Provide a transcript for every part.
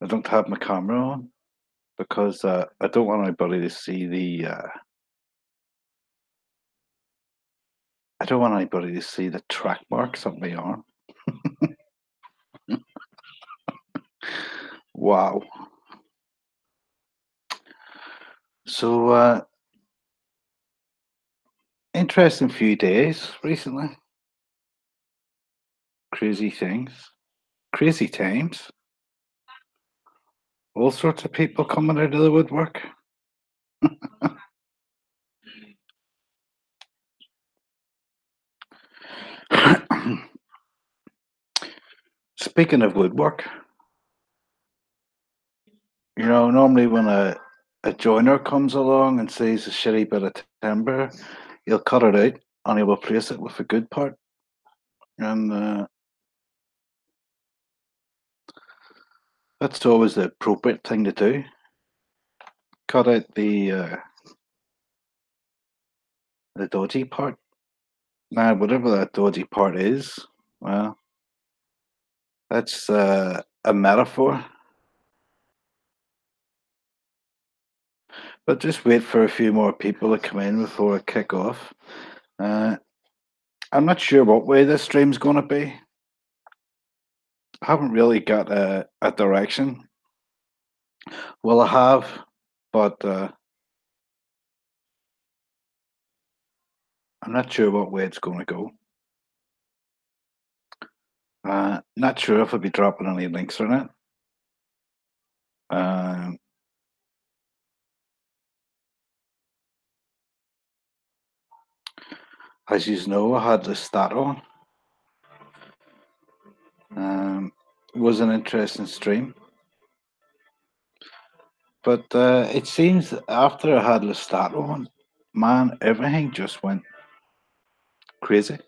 I don't have my camera on because I don't want anybody to see I don't want anybody to see the track marks on my arm. Wow. So interesting few days recently. Crazy things, crazy times. All sorts of people coming out of the woodwork. Speaking of woodwork, normally when a joiner comes along and sees a shitty bit of timber, he'll cut it out and he'll replace it with a good part. And that's always the appropriate thing to do. Cut out the dodgy part. Now, whatever that dodgy part is, well, that's a metaphor. But just wait for a few more people to come in before I kick off. Uh, I'm not sure what way this stream's going to be. I haven't really got a direction. Well, I have, but I'm not sure what way it's going to go. Not sure if I'll be dropping any links or not. Um, as you know, I had the stat on. It was an interesting stream. But it seems that after I had Lestat on, man, everything just went crazy.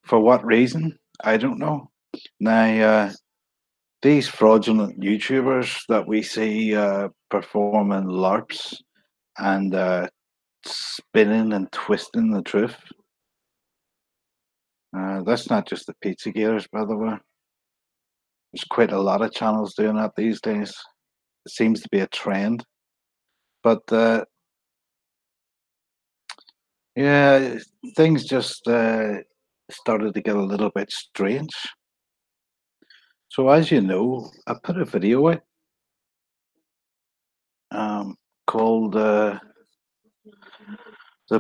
For what reason? I don't know. Now, these fraudulent YouTubers that we see performing LARPs and spinning and twisting the truth, that's not just the Pizza Gators, by the way. There's quite a lot of channels doing that these days. It seems to be a trend. But yeah, things just started to get a little bit strange. So, as you know, I put a video out called The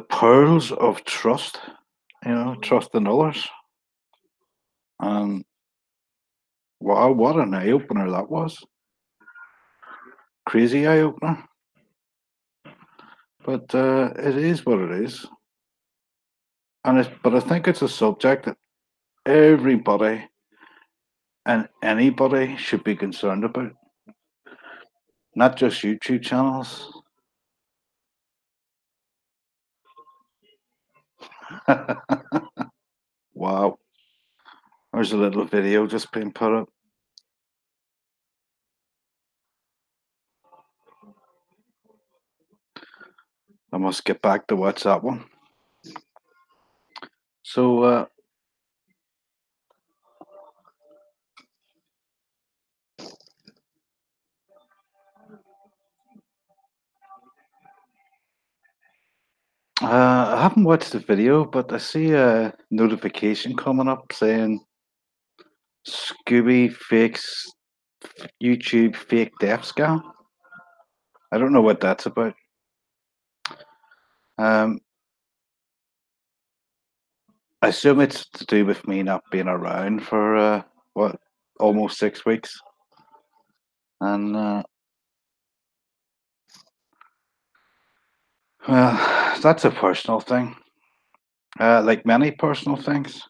Pearls of Trust, trust in others. And wow, what an eye opener that was. Crazy eye opener. But it is what it is. But I think it's a subject that everybody and anybody should be concerned about, not just YouTube channels. Wow. There's a little video just being put up. I must get back to watch that one. So, I haven't watched the video, but I see a notification coming up saying Scooby fakes YouTube fake death scam. I don't know what that's about. Um, I assume it's to do with me not being around for what, almost 6 weeks, and well, that's a personal thing. Like many personal things,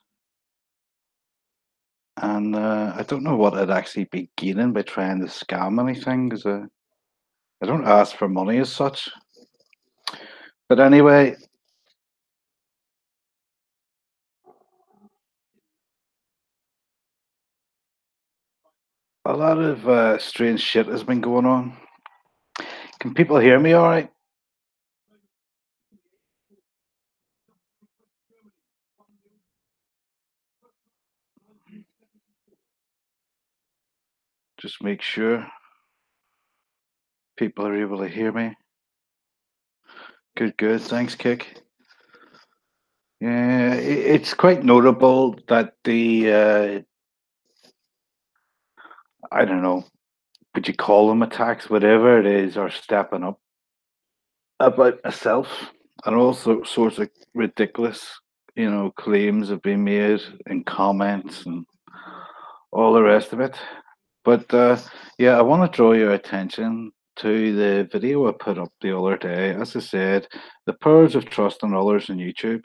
and I don't know what I'd actually be gaining by trying to scam anything because I don't ask for money as such. But anyway, a lot of strange shit has been going on. Can people hear me all right? Just make sure people are able to hear me. Good, good. Thanks, Kick. Yeah, it's quite notable that I don't know, would you call them attacks, whatever it is, are stepping up about myself, and all sorts of ridiculous, claims have been made in comments and all the rest of it. But yeah, I want to draw your attention to the video I put up the other day. As I said, the powers of trust in others on YouTube.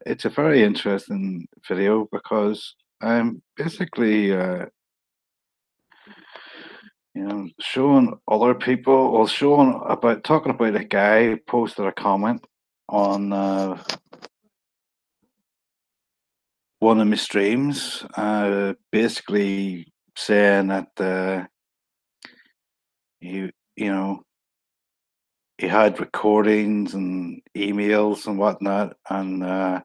It's a very interesting video because I'm basically, showing other people, well, showing about talking about a guy who posted a comment on one of my streams, basically saying that you know he had recordings and emails and whatnot, and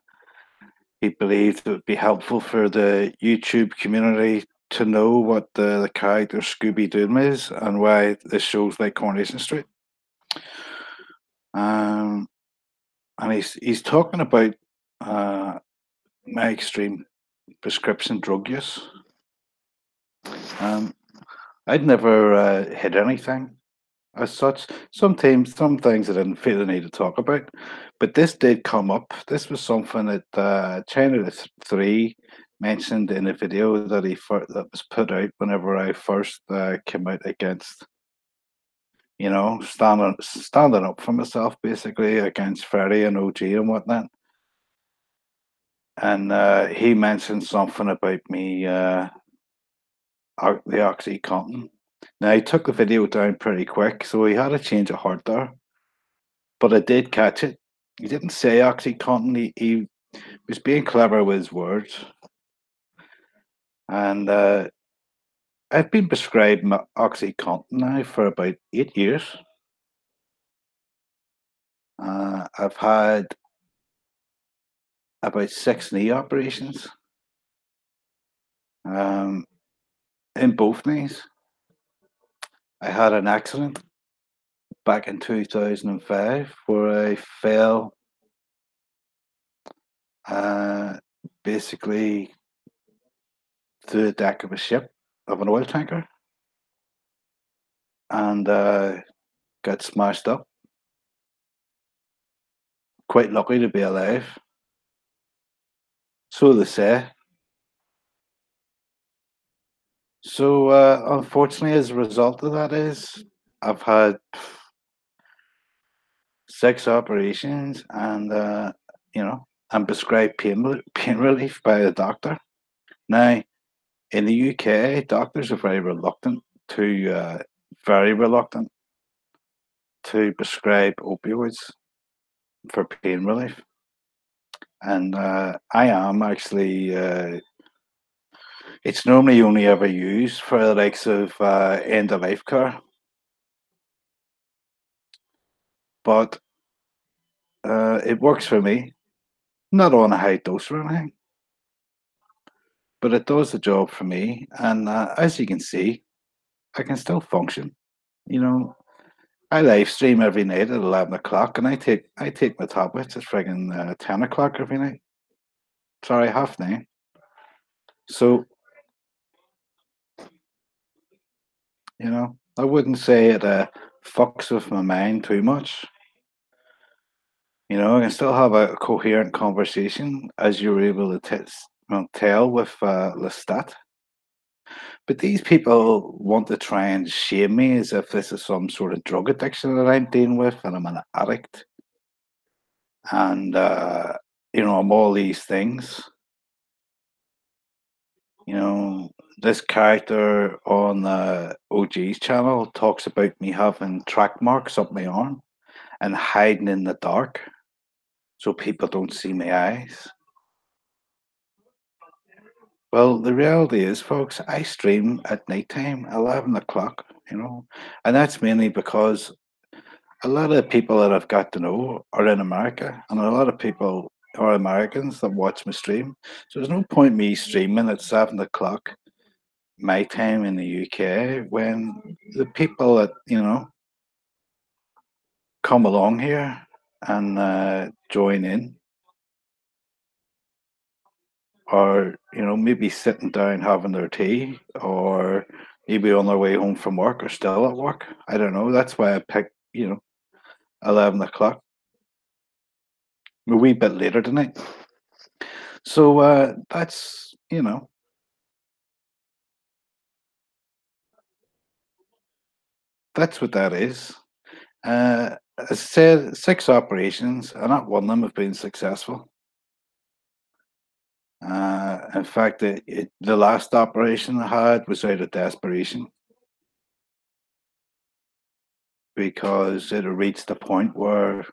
he believed it would be helpful for the YouTube community to know what the character Scooby Doo is and why this show's like Coronation Street. Um, and he's talking about uh, my extreme prescription drug use. Um, I'd never hid anything as such. Sometimes some things I didn't feel the need to talk about, but this did come up. This was something that China 3 mentioned in a video that that was put out whenever I first came out against, standing up for myself basically against Ferry and OG and whatnot. And he mentioned something about me, the OxyContin. Now, he took the video down pretty quick, so he had a change of heart there. But I did catch it. He didn't say OxyContin. He was being clever with his words. And I've been prescribed OxyContin now for about 8 years. I've had about 6 knee operations um, in both knees. I had an accident back in 2005 where I fell uh, basically through the deck of a ship, of an oil tanker, and got smashed up. Quite lucky to be alive. So they say. So unfortunately, as a result of that, I've had 6 operations, and I'm prescribed pain relief by a doctor. Now, in the UK, doctors are very reluctant to prescribe opioids for pain relief, and I am actually. It's normally only ever used for the likes of end of life care, but it works for me. Not on a high dose or anything, but it does the job for me. And as you can see, I can still function. You know, I live stream every night at 11 o'clock, and I take my tablets at friggin' 10 o'clock every night. Sorry, half nine. So I wouldn't say it fucks with my mind too much. I can still have a coherent conversation, as you were able to tell with Lestat. But these people want to try and shame me as if this is some sort of drug addiction that I'm dealing with, and I'm an addict, and I'm all these things. You know, this character on OG's channel talks about me having track marks up my arm and hiding in the dark so people don't see my eyes. Well, the reality is, folks, I stream at nighttime, 11 o'clock, and that's mainly because a lot of the people that I've got to know are in America, and a lot of people are Americans that watch my stream. So there's no point me streaming at 7 o'clock my time in the UK when the people that, come along here and join in are, maybe sitting down having their tea or maybe on their way home from work or still at work. I don't know. That's why I picked, 11 o'clock, a wee bit later tonight. So that's, that's what that is. As I said, six operations, and not one of them have been successful. In fact, the last operation I had was out of desperation because it had reached the point where,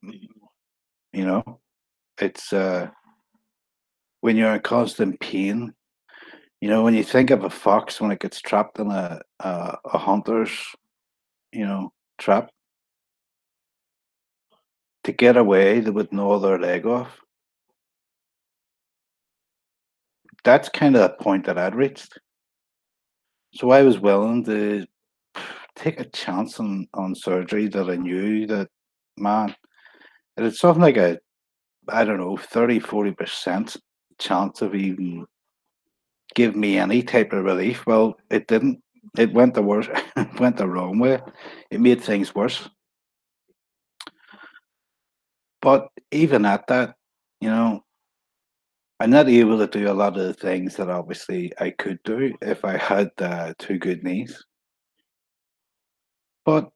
you know, it's when you're in constant pain. When you think of a fox when it gets trapped in a hunter's, trap, to get away, they would gnaw their leg off. That's kind of the point that I'd reached. So I was willing to take a chance on surgery that I knew that, man, it had something like I don't know, 30-40% chance of even give me any type of relief. Well, it didn't. It went the worst, it went the wrong way. It made things worse. But even at that, you know, I'm not able to do a lot of the things that obviously I could do if I had two good knees. But,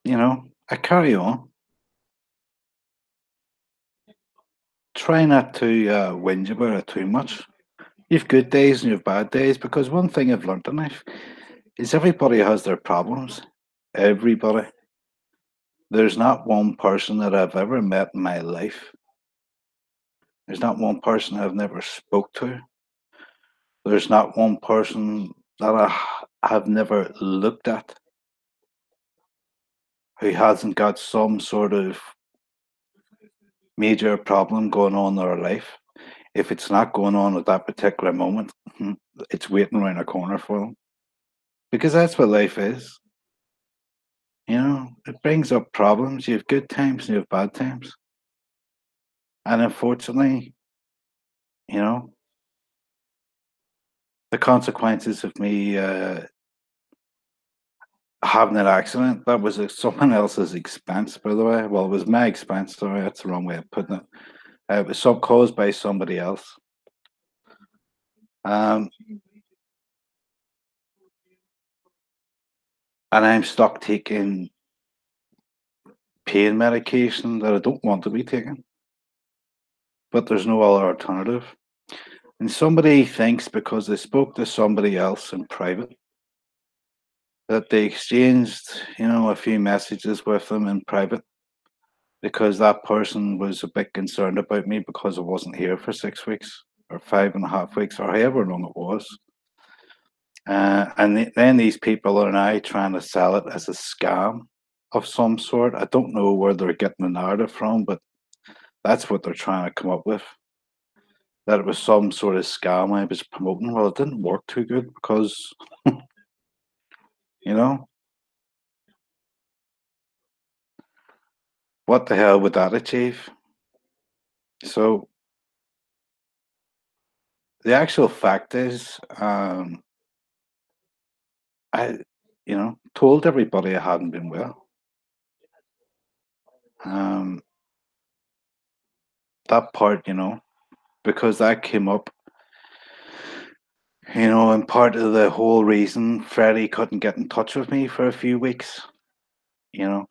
I carry on. Try not to whinge about it too much. You've good days and you've bad days because one thing I've learned in life is everybody has their problems. Everybody. There's not one person that I've ever met in my life. There's not one person I've never spoke to. There's not one person that have never looked at who hasn't got some sort of major problem going on in their life. If it's not going on at that particular moment, it's waiting around a corner for them. Because that's what life is. It brings up problems. You have good times and you have bad times. And unfortunately, you know, the consequences of me having an accident, that was at someone else's expense, by the way. Well, it was my expense. Sorry, that's the wrong way of putting it. It was caused by somebody else. Um, and I'm stuck taking pain medication that I don't want to be taking, but there's no other alternative. And somebody thinks because they spoke to somebody else in private that they exchanged, a few messages with them in private because that person was a bit concerned about me because I wasn't here for 6 weeks or 5.5 weeks or however long it was. Then these people are now trying to sell it as a scam of some sort. I don't know where they're getting the narrative from, but that's what they're trying to come up with. That it was some sort of scam I was promoting. Well, it didn't work too good because, you know, what the hell would that achieve? So the actual fact is, I, told everybody I hadn't been well. Um, that part, because that came up, and part of the whole reason Freddie couldn't get in touch with me for a few weeks, you know,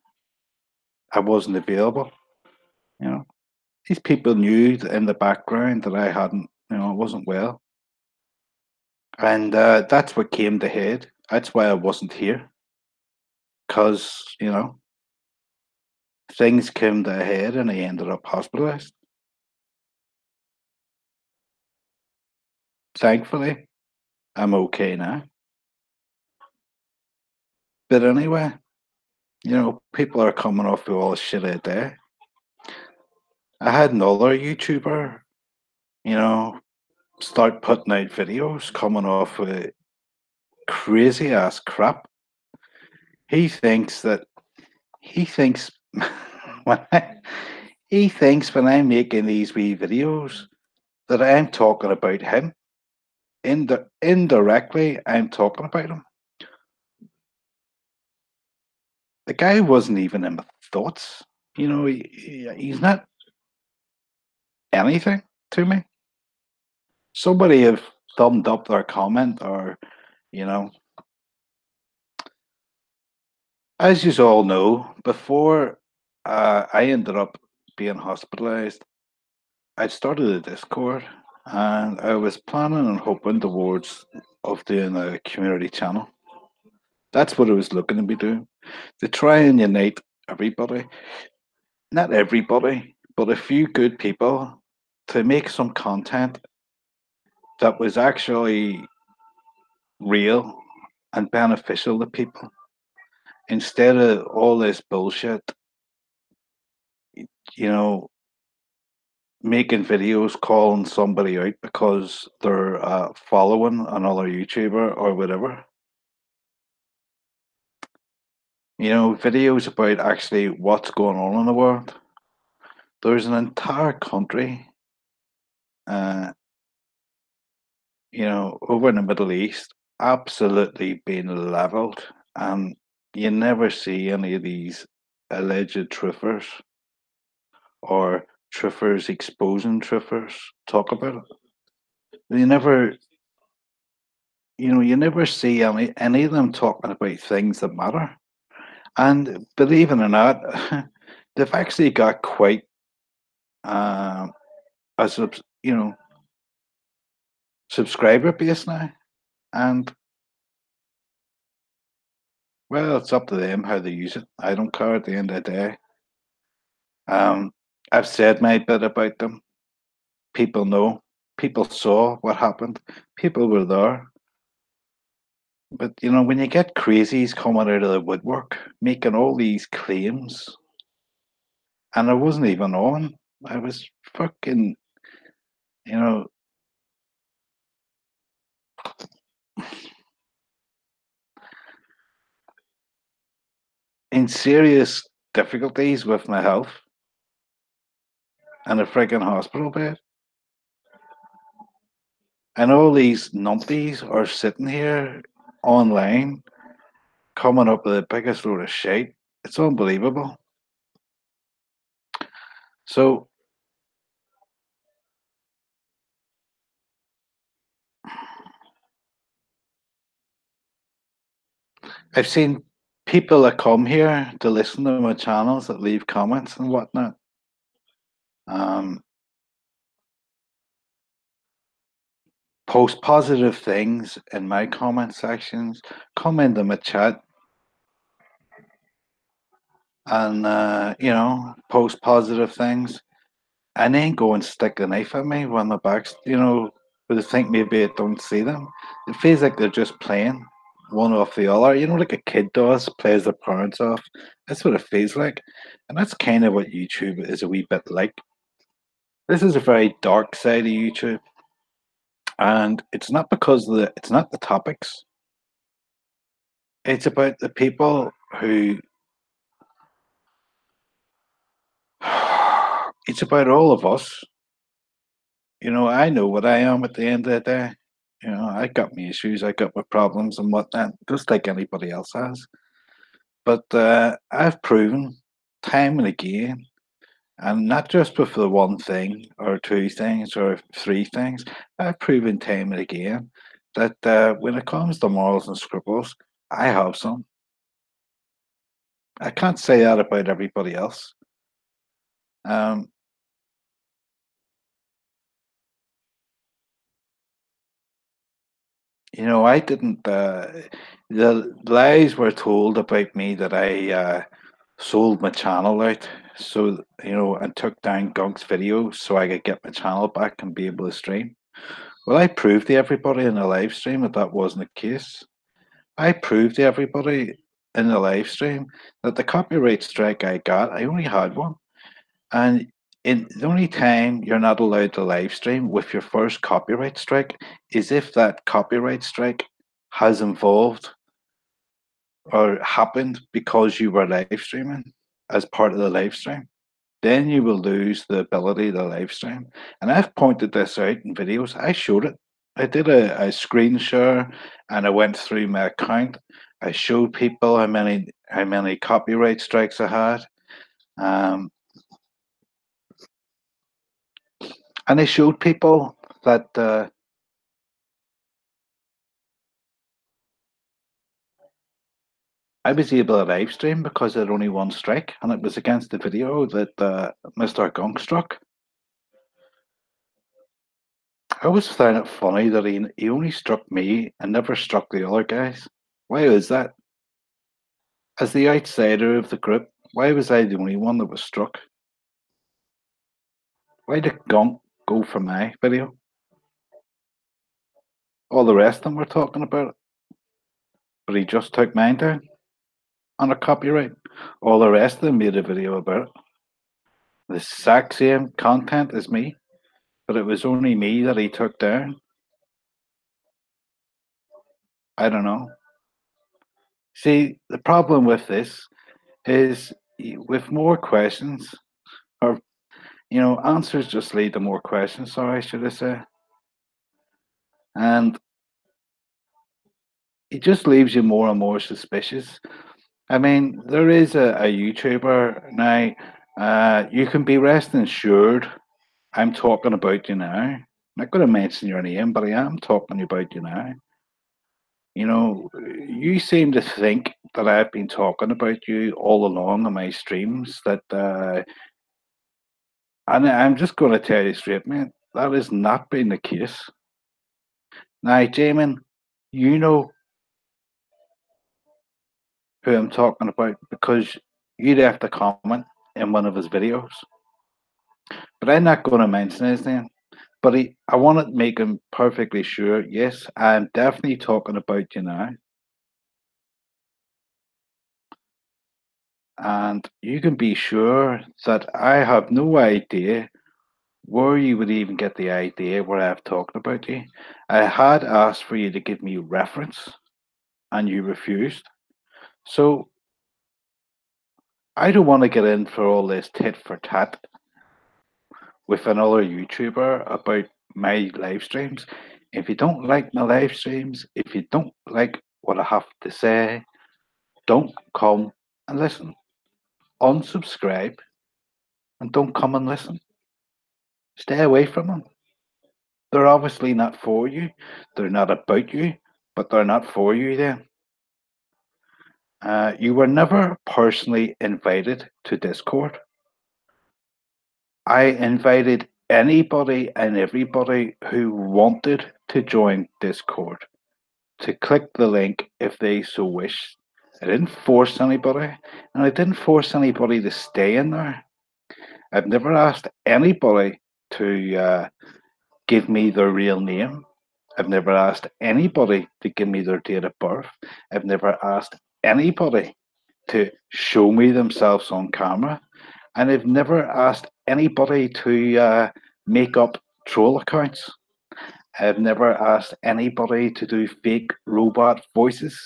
I wasn't available. You know, these people knew in the background that I hadn't, I wasn't well, and that's what came to head. That's why I wasn't here, because things came to a head, and I ended up hospitalized. Thankfully, I'm okay now. But anyway, people are coming off with all the shit a day. I had another YouTuber, you know, start putting out videos coming off with crazy ass crap. He thinks that he thinks when he thinks when I'm making these wee videos that I'm talking about him. Indirectly, I'm talking about him. The guy wasn't even in my thoughts. He's not anything to me. Somebody have thumbed up their comment, or you know, as you all know, before I ended up being hospitalized, I started a Discord, and I was planning and hoping towards of doing a community channel. That's what I was looking to be doing, to try and unite everybody. Not everybody, but a few good people, to make some content that was actually real and beneficial to people, instead of all this bullshit, you know, making videos calling somebody out because they're following another YouTuber or whatever. Videos about actually what's going on in the world. There's an entire country, uh, over in the Middle East, absolutely being leveled, and you never see any of these alleged truthers or truthers exposing truthers talk about it. You never, you never see any of them talking about things that matter. And believe it or not, they've actually got quite um, a subscriber base now. And well, it's up to them how they use it. I don't care at the end of the day. Um, I've said my bit about them. People know. People saw what happened. People were there. But when you get crazies coming out of the woodwork, making all these claims, and I wasn't even on. I was fucking, you know, in serious difficulties with my health and a frigging hospital bed. And all these numpties are sitting here online coming up with the biggest load of shit. It's unbelievable. So I've seen people that come here to listen to my channels that leave comments and whatnot. Um, Post positive things in my comment sections, comment in my chat, and post positive things, and then go and stick a knife at me when the backs, but they think maybe I don't see them. It feels like they're just playing one off the other, like a kid does, plays their parents off. That's what it feels like, and that's kind of what YouTube is a wee bit like. This is a very dark side of YouTube, and it's not because it's not the topics. It's about the people who. It's about all of us. I know what I am at the end of the day. I got my issues, I got my problems and whatnot, just like anybody else has. But I've proven time and again, and not just with the one thing or two things or three things, I've proven time and again that when it comes to morals and scruples, I have some. I can't say that about everybody else. Um, I didn't. The lies were told about me that I sold my channel out, so and took down Gunk's videos so I could get my channel back and be able to stream. Well, I proved to everybody in the live stream that that wasn't the case. I proved to everybody in the live stream that the copyright strike I got, I only had one, and In the only time you're not allowed to live stream with your first copyright strike is if that copyright strike has involved or happened because you were live streaming as part of the live stream. Then you will lose the ability to live stream. And I've pointed this out in videos. I showed it. I did a screen share and I went through my account. I showed people how many copyright strikes I had. Um, and I showed people that I was able to live stream because I had only one strike, and it was against the video that Mr. Gunk struck. I always found it funny that he only struck me and never struck the other guys. Why is that? As the outsider of the group, why was I the only one that was struck? Why did Gunk go for my video? All the rest of them were talking about it, but he just took mine down on a copyright. All the rest of them made a video about it. The exact same content as me, but it was only me that he took down. I don't know. See, the problem with this is with more questions, or answers just lead to more questions. Sorry, should I say? And it just leaves you more and more suspicious. I mean, there is a YouTuber now. You can be rest assured. I'm talking about you now. I'm not going to mention your name, but I am talking about you now. You seem to think that I've been talking about you all along on my streams. And I'm just going to tell you straight, man, that has not been the case. Now, Jamin, you know who I'm talking about because you left a comment in one of his videos. But I'm not going to mention his name. But I want to make him perfectly sure. Yes, I'm definitely talking about you now. And you can be sure that I have no idea where you would even get the idea where I've talked about you. I had asked for you to give me reference and you refused. So I don't want to get in for all this tit for tat with another YouTuber about my live streams. If you don't like my live streams, if you don't like what I have to say, don't come and listen. Unsubscribe and don't come and listen. Stay away from them. They're obviously not for you. They're not about you, but they're not for you then. You were never personally invited to Discord. I invited anybody and everybody who wanted to join Discord to click the link if they so wish. I didn't force anybody, and I didn't force anybody to stay in there. I've never asked anybody to give me their real name. I've never asked anybody to give me their date of birth. I've never asked anybody to show me themselves on camera. And I've never asked anybody to make up troll accounts. I've never asked anybody to do fake robot voices.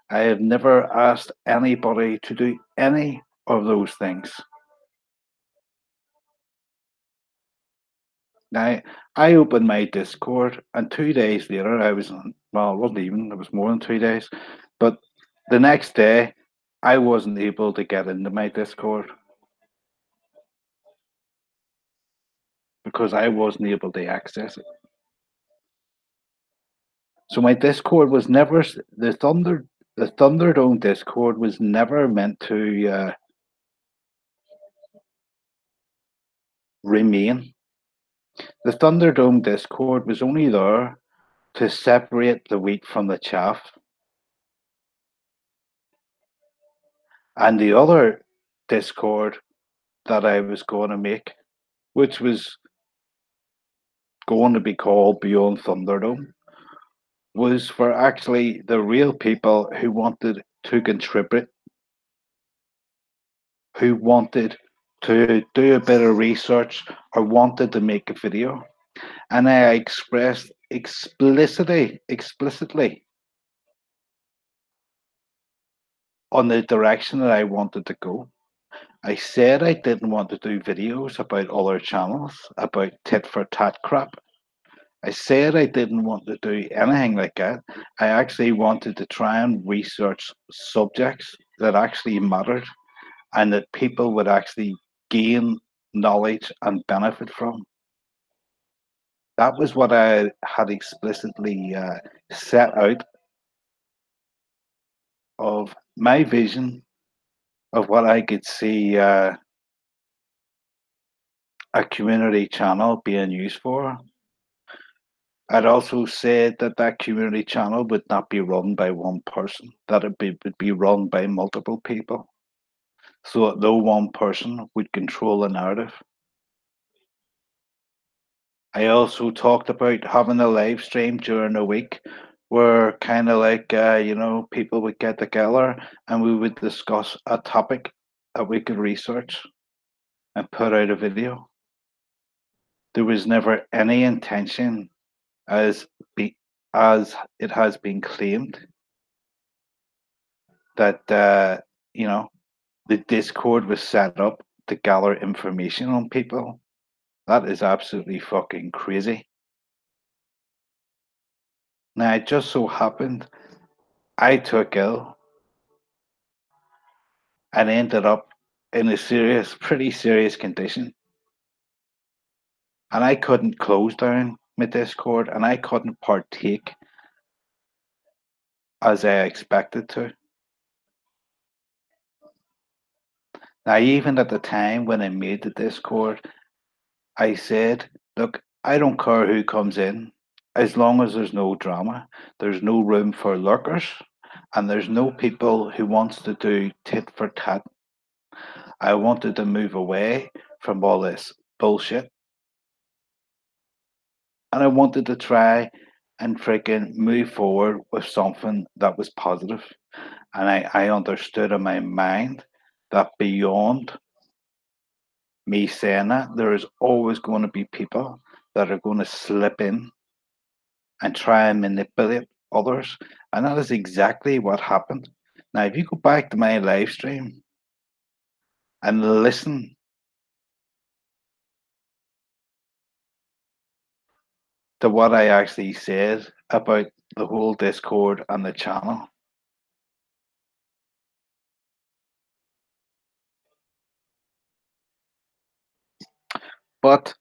I have never asked anybody to do any of those things. Now, I opened my Discord, and 2 days later, I was on, well, it wasn't even, it was more than 2 days. But the next day, I wasn't able to get into my Discord because I wasn't able to access it. So my Discord was never the Thunderdome Discord was never meant to remain. The Thunderdome Discord was only there to separate the wheat from the chaff. And the other Discord that I was going to make, which was going to be called Beyond Thunderdome, was for actually the real people who wanted to contribute, who wanted to do a bit of research or wanted to make a video, and I expressed explicitly on the direction that I wanted to go. I said I didn't want to do videos about other channels, about tit for tat crap. I said I didn't want to do anything like that. I actually wanted to try and research subjects that actually mattered and that people would actually gain knowledge and benefit from. That was what I had explicitly set out of my vision of what I could see a community channel being used for. I'd also said that that community channel would not be run by one person, that would be run by multiple people, so that no one person would control the narrative. I also talked about having a live stream during the week where kind of like, people would get together and we would discuss a topic that we could research and put out a video. There was never any intention as be, as it has been claimed that you know the Discord was set up to gather information on people. That is absolutely fucking crazy. Now it just so happened I took ill and ended up in a pretty serious condition, and I couldn't close down my Discord and I couldn't partake as I expected to. Now, even at the time when I made the Discord, I said, look, I don't care who comes in, as long as there's no drama, there's no room for lurkers, and there's no people who wants to do tit for tat. I wanted to move away from all this bullshit, and I wanted to try and freaking move forward with something that was positive. And I understood in my mind that beyond me saying that, there is always going to be people that are going to slip in and try and manipulate others. And that is exactly what happened. Now, if you go back to my live stream and listen to what I actually said about the whole Discord and the channel, but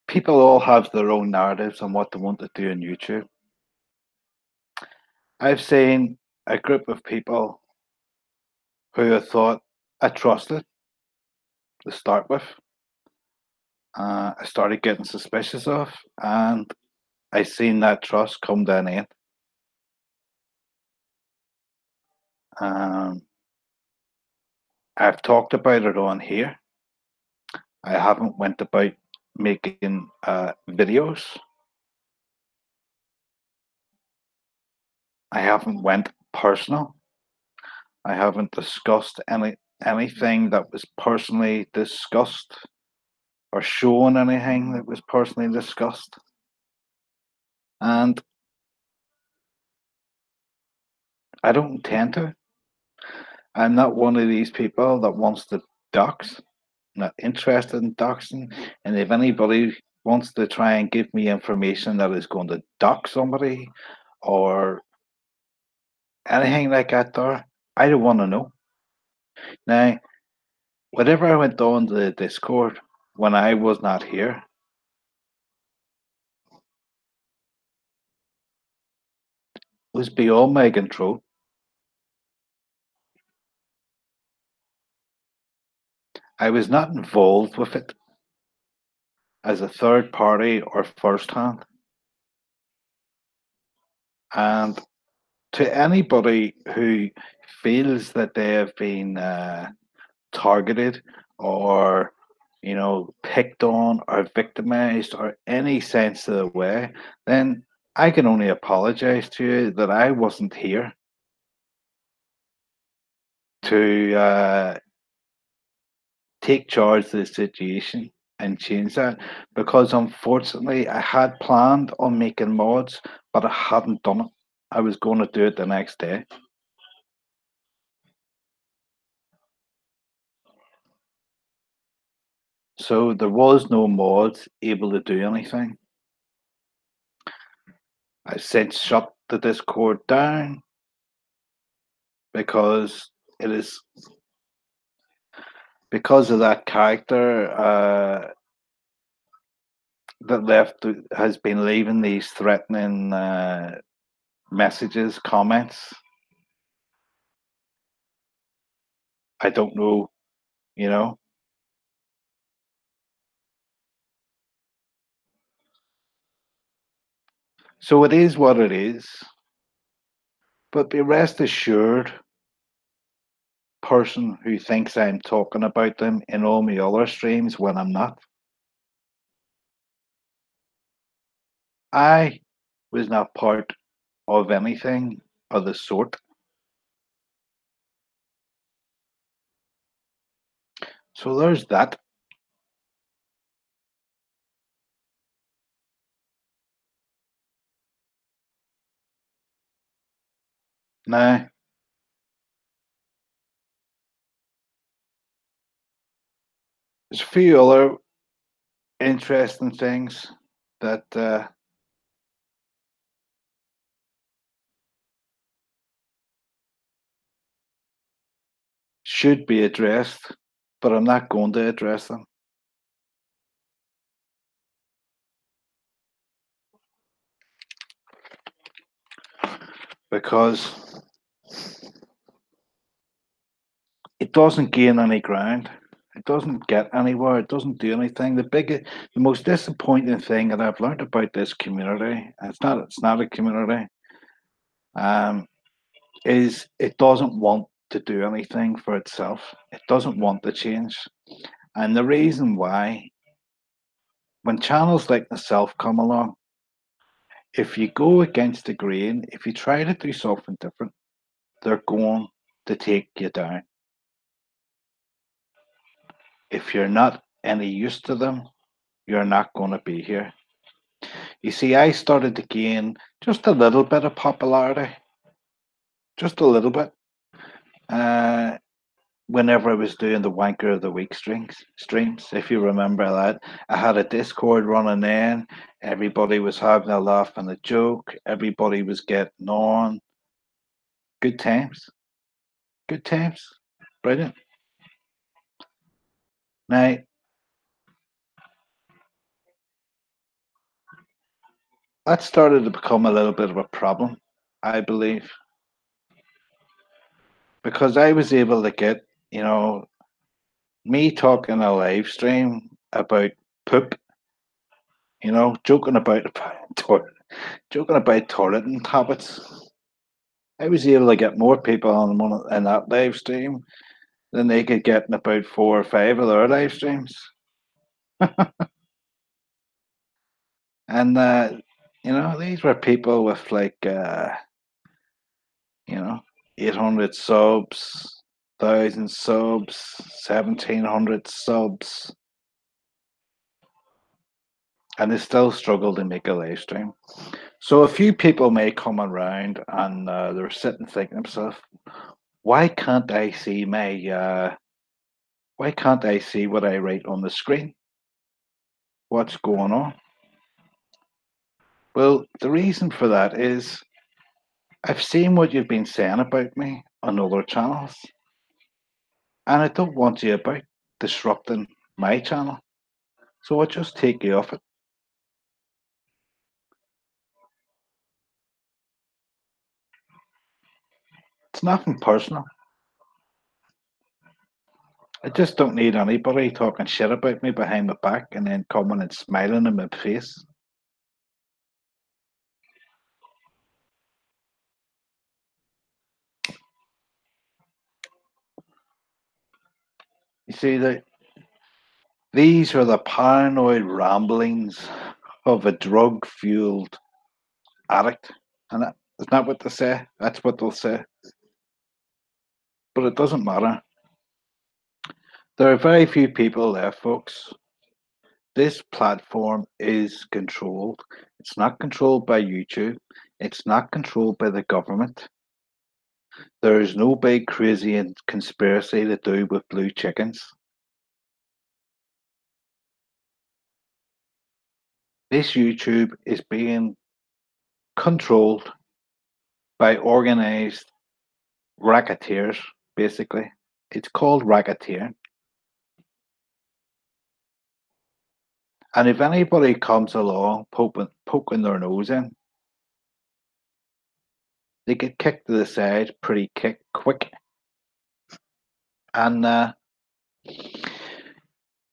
people all have their own narratives on what they want to do on YouTube. I've seen a group of people who I thought I trusted to start with. I started getting suspicious of, and I seen that trust come to an end. Um, I've talked about it on here. I haven't went about making videos. I haven't went personal. I haven't discussed anything that was personally discussed or shown anything that was personally discussed. And I don't intend to. I'm not one of these people that wants to dox. Not interested in doxing. And if anybody wants to try and give me information that is going to dox somebody or anything like that, there, I don't want to know. Now, whatever I went on to the Discord when I was not here was beyond my control. I was not involved with it as a third party or first hand. And to anybody who feels that they have been targeted or picked on or victimized or any sense of the way, then I can only apologize to you that I wasn't here to take charge of the situation and change that because unfortunately I had planned on making mods, but I hadn't done it. I was going to do it the next day. So there was no mods able to do anything. I since shut the Discord down because it is because of that character that left has been leaving these threatening messages, comments. I don't know, you know. So it is what it is. But be rest assured, person who thinks I'm talking about them in all my other streams when I'm not, I was not part of anything of the sort. So there's that. Now, there's a few other interesting things that should be addressed, but I'm not going to address them because it doesn't gain any ground. It doesn't get anywhere. It doesn't do anything. The most disappointing thing that I've learned about this community, and it's not a community, um, is it doesn't want to do anything for itself. It doesn't want to change. And the reason why, when channels like myself come along, if you go against the grain, if you try to do something different, they're going to take you down. If you're not any use to them, you're not going to be here. You see, I started to gain just a little bit of popularity, just a little bit, uh, whenever I was doing the Wanker of the Week streams. If you remember that, I had a Discord running in. Everybody was having a laugh and a joke. Everybody was getting on. Good times. Good times. Brilliant. Now, that started to become a little bit of a problem, I believe, because I was able to get, you know, me talking a live stream about poop, joking about joking about toileting habits. I was able to get more people on in that live stream than they could get in about 4 or 5 of their live streams. And these were people with like you know 800 subs, 1,000 subs, 1,700 subs, and they still struggle to make a live stream. So a few people may come around and they're sitting thinking to themselves, why can't I see why can't I see what I write on the screen? What's going on? Well, the reason for that is I've seen what you've been saying about me on other channels, and I don't want you about disrupting my channel. So I just take you off it. It's nothing personal. I just don't need anybody talking shit about me behind my back and then coming and smiling in my face. You see that these are the paranoid ramblings of a drug fueled addict. And isn't that what they say? That's what they'll say. But it doesn't matter. There are very few people left, folks. This platform is controlled. It's not controlled by YouTube. It's not controlled by the government. There is no big crazy and conspiracy to do with blue chickens. This YouTube is being controlled by organized racketeers, basically. It's called racketeering. And if anybody comes along poking their nose in, they get kicked to the side pretty quick. And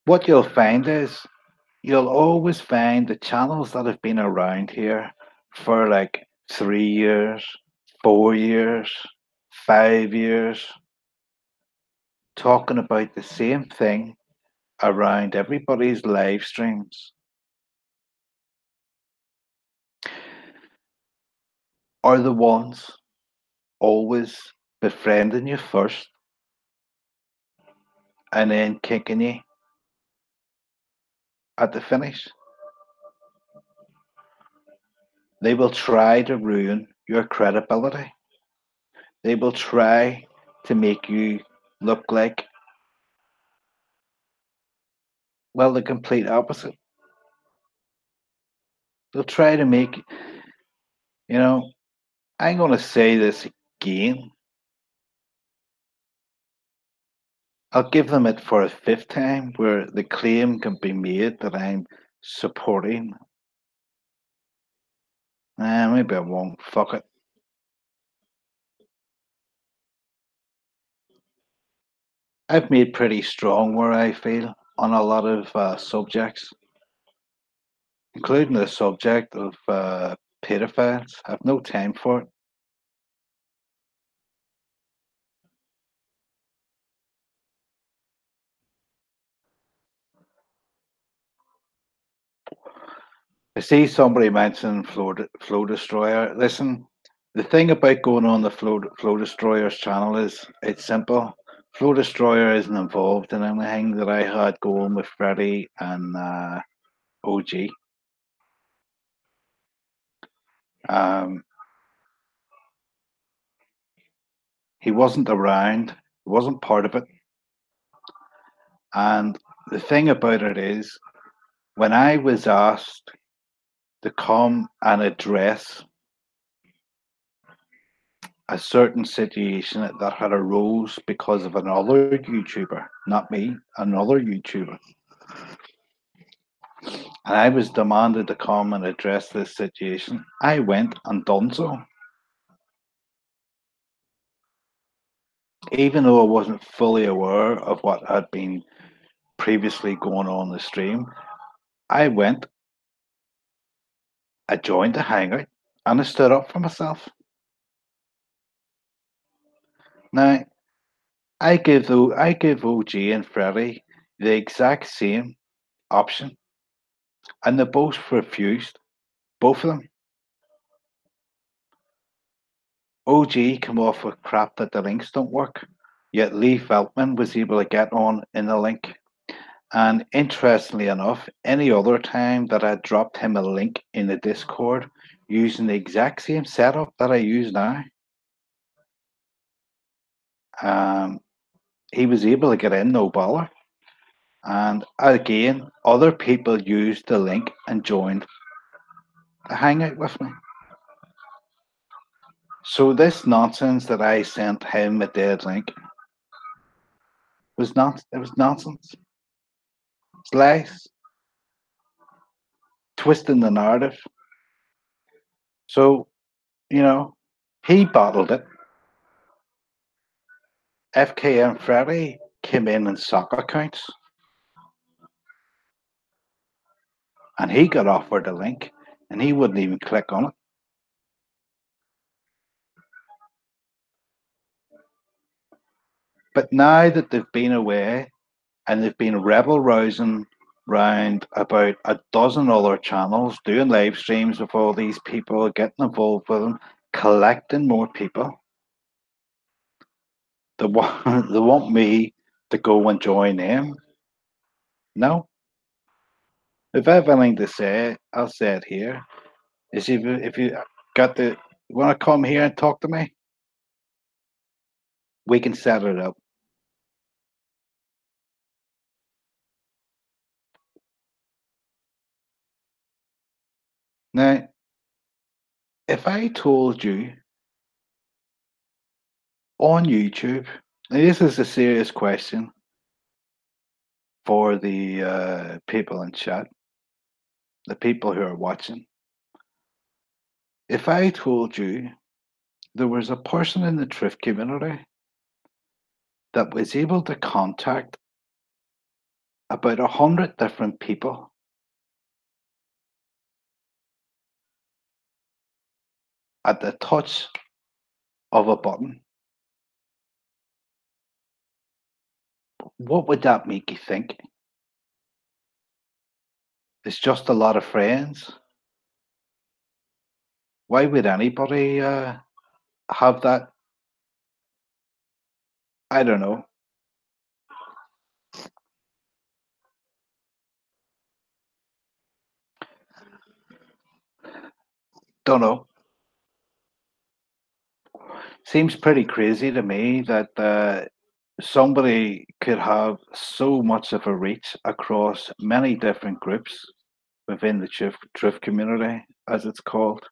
what you'll find is you'll always find the channels that have been around here for like 3 years, 4 years, 5 years, talking about the same thing around everybody's live streams are the ones always befriending you first and then kicking you at the finish. They will try to ruin your credibility. They will try to make you look like, well, the complete opposite. They'll try to make, you know, I'm going to say this again. I'll give them it for a fifth time where the claim can be made that I'm supporting. Maybe I won't. Fuck it. I've made pretty strong where I feel on a lot of subjects, including the subject of pedophiles. I've no time for it. I see somebody mention Flow Destroyer. Listen, the thing about going on the Flow Destroyer's channel is it's simple. Flow Destroyer isn't involved in anything that I had going with Freddie and OG. Um, he wasn't around. He wasn't part of it. And the thing about it is, when I was asked to come and address a certain situation that had arose because of another YouTuber, not me, another YouTuber. And I was demanded to come and address this situation. I went and done so. Even though I wasn't fully aware of what had been previously going on the stream, I went, I joined the hangout, and I stood up for myself. Now, I give OG and Freddy the exact same option, and they both refused. Both of them. OG came off with crap that the links don't work, yet Lee Feltman was able to get on in the link. And interestingly enough, any other time that I dropped him a link in the Discord using the exact same setup that I use now, um, he was able to get in no bother. And again, other people used the link and joined the hangout with me. So this nonsense that I sent him a dead link was not. It was nonsense. It's lies, twisting the narrative. So he bottled it. FKM Freddy came in sock accounts, and he got offered a link, and he wouldn't even click on it. But now that they've been away and they've been rebel rousing round about a dozen other channels, doing live streams of all these people, getting involved with them, collecting more people. They want, they want me to go and join them. No. If I have anything to say, I'll say it here. Is if you got the want to come here and talk to me, we can set it up. Now, if I told you on YouTube, now this is a serious question for the people in chat, the people who are watching. If I told you there was a person in the thrift community that was able to contact about 100 different people at the touch of a button, what would that make you think? It's just a lot of friends. Why would anybody have that? I don't know. Don't know. Seems pretty crazy to me that somebody could have so much of a reach across many different groups within the thrift community, as it's called,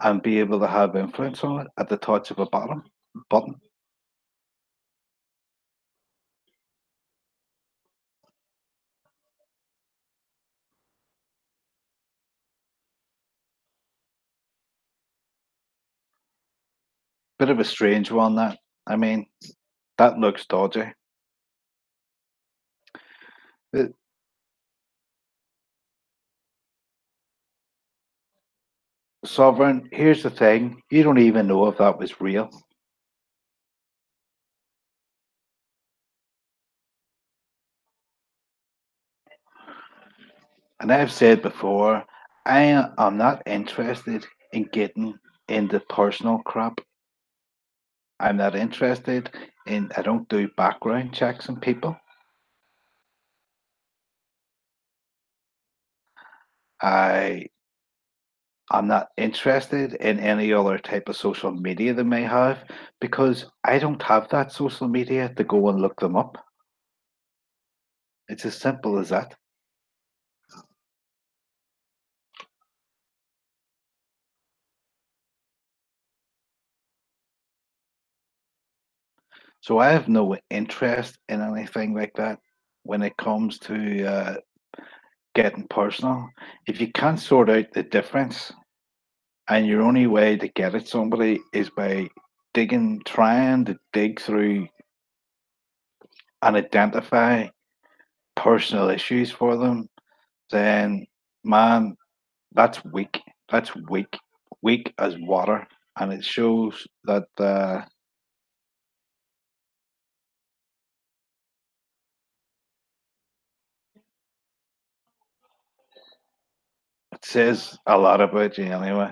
and be able to have influence on it at the touch of a button. Bit of a strange one, that. I mean, that looks dodgy. Uh, Sovereign, here's the thing: you don't even know if that was real. And I've said before, am not interested in getting into personal crap. I'm not interested in. I don't do background checks on people. I I'm not interested in any other type of social media they may have because I don't have that social media to go and look them up. It's as simple as that. So I have no interest in anything like that when it comes to getting personal. If you can't sort out the difference, and your only way to get at somebody is by trying to dig through and identify personal issues for them, then man, that's weak. That's weak. Weak as water. And it shows that it says a lot about you anyway.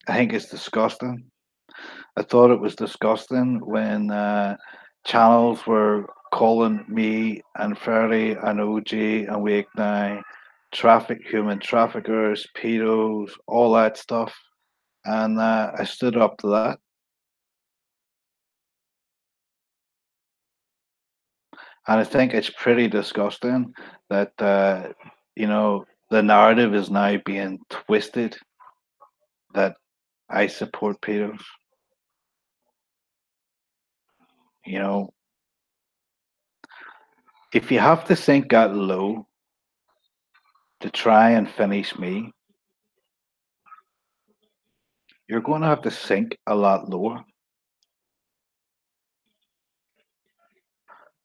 I think it's disgusting. I thought it was disgusting when channels were calling me and Ferry and OG and Wake Now human traffickers, pedos, all that stuff. And I stood up to that. And I think it's pretty disgusting that, the narrative is now being twisted that I support pedos. You know, if you have to sink that low to try and finish me, you're going to have to sink a lot lower.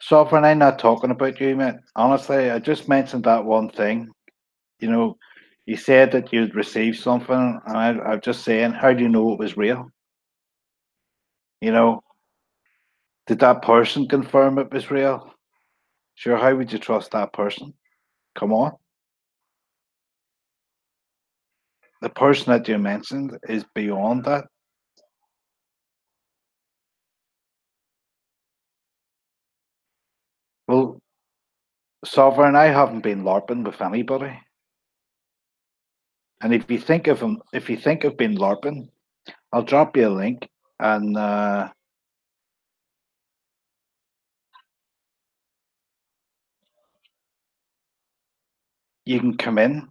Sovereign, I'm not talking about you, mate. Honestly, I just mentioned that one thing. You know, you said that you'd received something, and I'm just saying, how do you know it was real? You know, Did that person confirm it was real? Sure, how would you trust that person? Come on. The person that you mentioned is beyond that. Well, Sovereign, I haven't been LARPing with anybody. And if you think I've been LARPing, I'll drop you a link and you can come in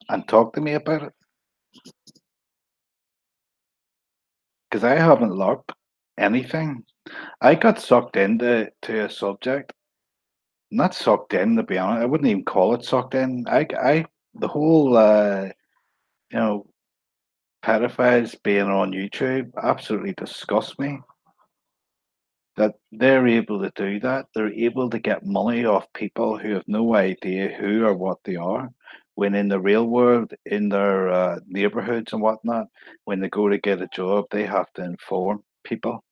and talk to me about it. Because I haven't LARPed anything. I got sucked into a subject. Not sucked in, to be honest. I wouldn't even call it sucked in. The whole, you know, pedophiles being on YouTube absolutely disgusts me. That they're able to do that. They're able to get money off people who have no idea who or what they are. When in the real world, in their neighborhoods and whatnot, when they go to get a job, they have to inform people.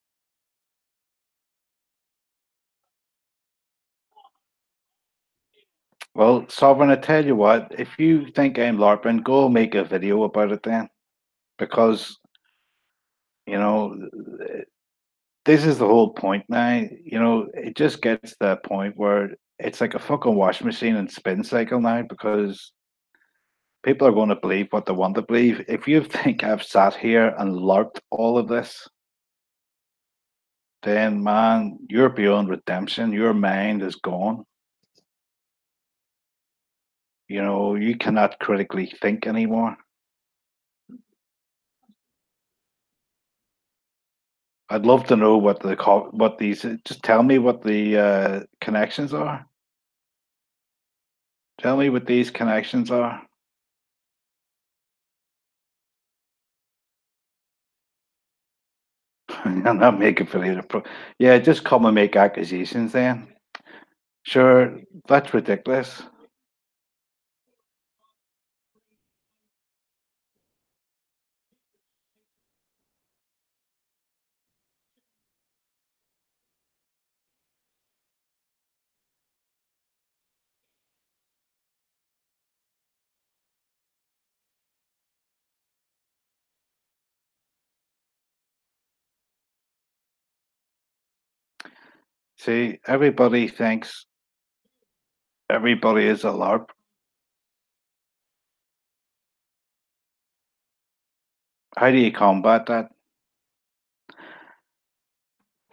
Well, Sovereign, I tell you what, if you think I'm LARPing, go make a video about it then. Because, you know, this is the whole point now. You know, it just gets to that point where it's like a fucking washing machine and spin cycle now because people are going to believe what they want to believe. If you think I've sat here and LARPed all of this, then man, you're beyond redemption. Your mind is gone. You know, you cannot critically think anymore. I'd love to know what what these. Just tell me what the connections are. Tell me what these connections are. I'm not making for later. Yeah, just come and make accusations then. Sure, that's ridiculous. See, everybody thinks everybody is a LARP. How do you combat that?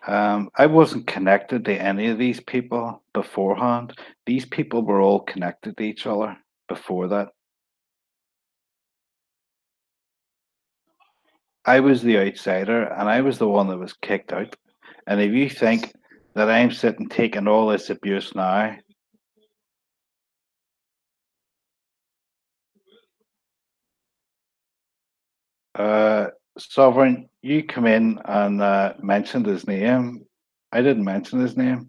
I wasn't connected to any of these people beforehand. These people were all connected to each other before that. I was the outsider and I was the one that was kicked out. And if you think that I'm sitting taking all this abuse now, uh, Sovereign, you come in and mentioned his name. I didn't mention his name.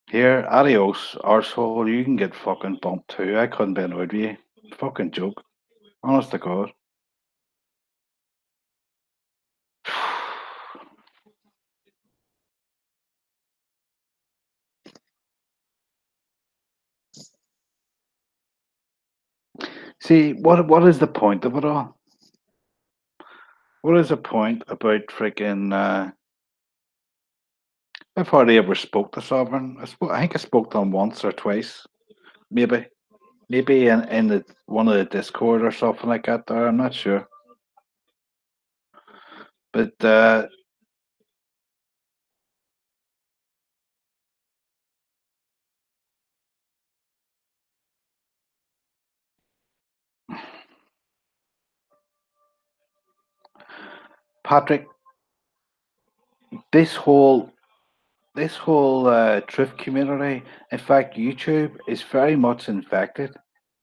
Here, adios, arsehole. You can get fucking bumped too. I couldn't be annoyed with you. Fucking joke. Honest to God. See, what is the point of it all? What is the point about freaking? I've hardly ever spoke to Sovereign. I think I spoke to him once or twice, maybe, maybe in the one of the Discord or something like that. There, I'm not sure, but Patrick, this whole this whole truth community, in fact, YouTube is very much infected.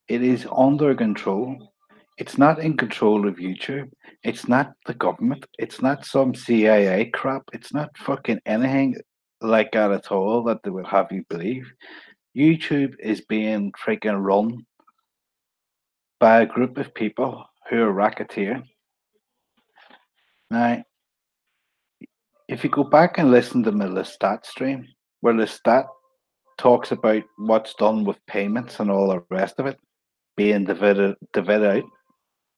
It is under control. It's not in control of YouTube. It's not the government. It's not some CIA crap. It's not fucking anything like that at all that they would have you believe. YouTube is being freaking run by a group of people who are racketeering. Now, If you go back and listen to my Lestat stream, where Lestat talks about what's done with payments and all the rest of it being divided out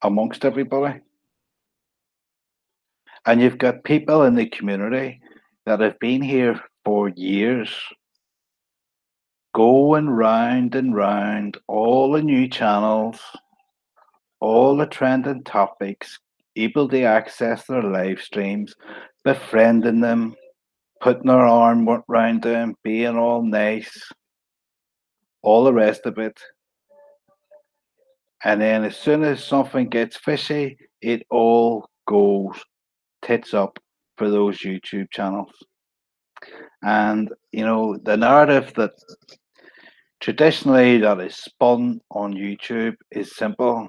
amongst everybody, and you've got people in the community that have been here for years, going round and round all the new channels, all the trending topics, able to access their live streams, befriending them, putting their arm round them, being all nice, all the rest of it. And then as soon as something gets fishy, it all goes tits up for those YouTube channels. And the narrative that traditionally that is spun on YouTube is simple.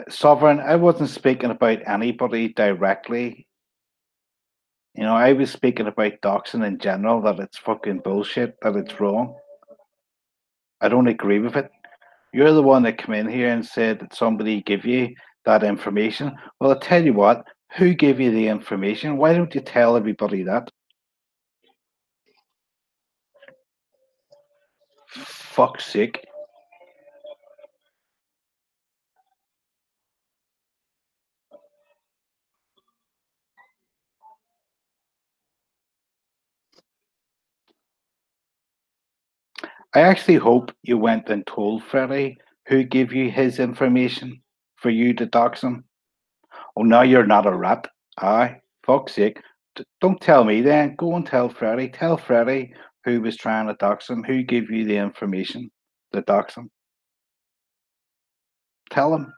Sovereign, I wasn't speaking about anybody directly. I was speaking about doxing in general, that it's fucking bullshit, that it's wrong. I don't agree with it. You're the one that came in here and said that somebody give you that information. Well, I tell you what, who gave you the information? Why don't you tell everybody that? Fuck's sake. I actually hope you went and told Freddie who gave you his information for you to dox him. Oh, now you're not a rat. Aye, fuck's sake. Don't tell me then. Go and tell Freddie. Tell Freddie who was trying to dox him, who gave you the information to dox him. Tell him.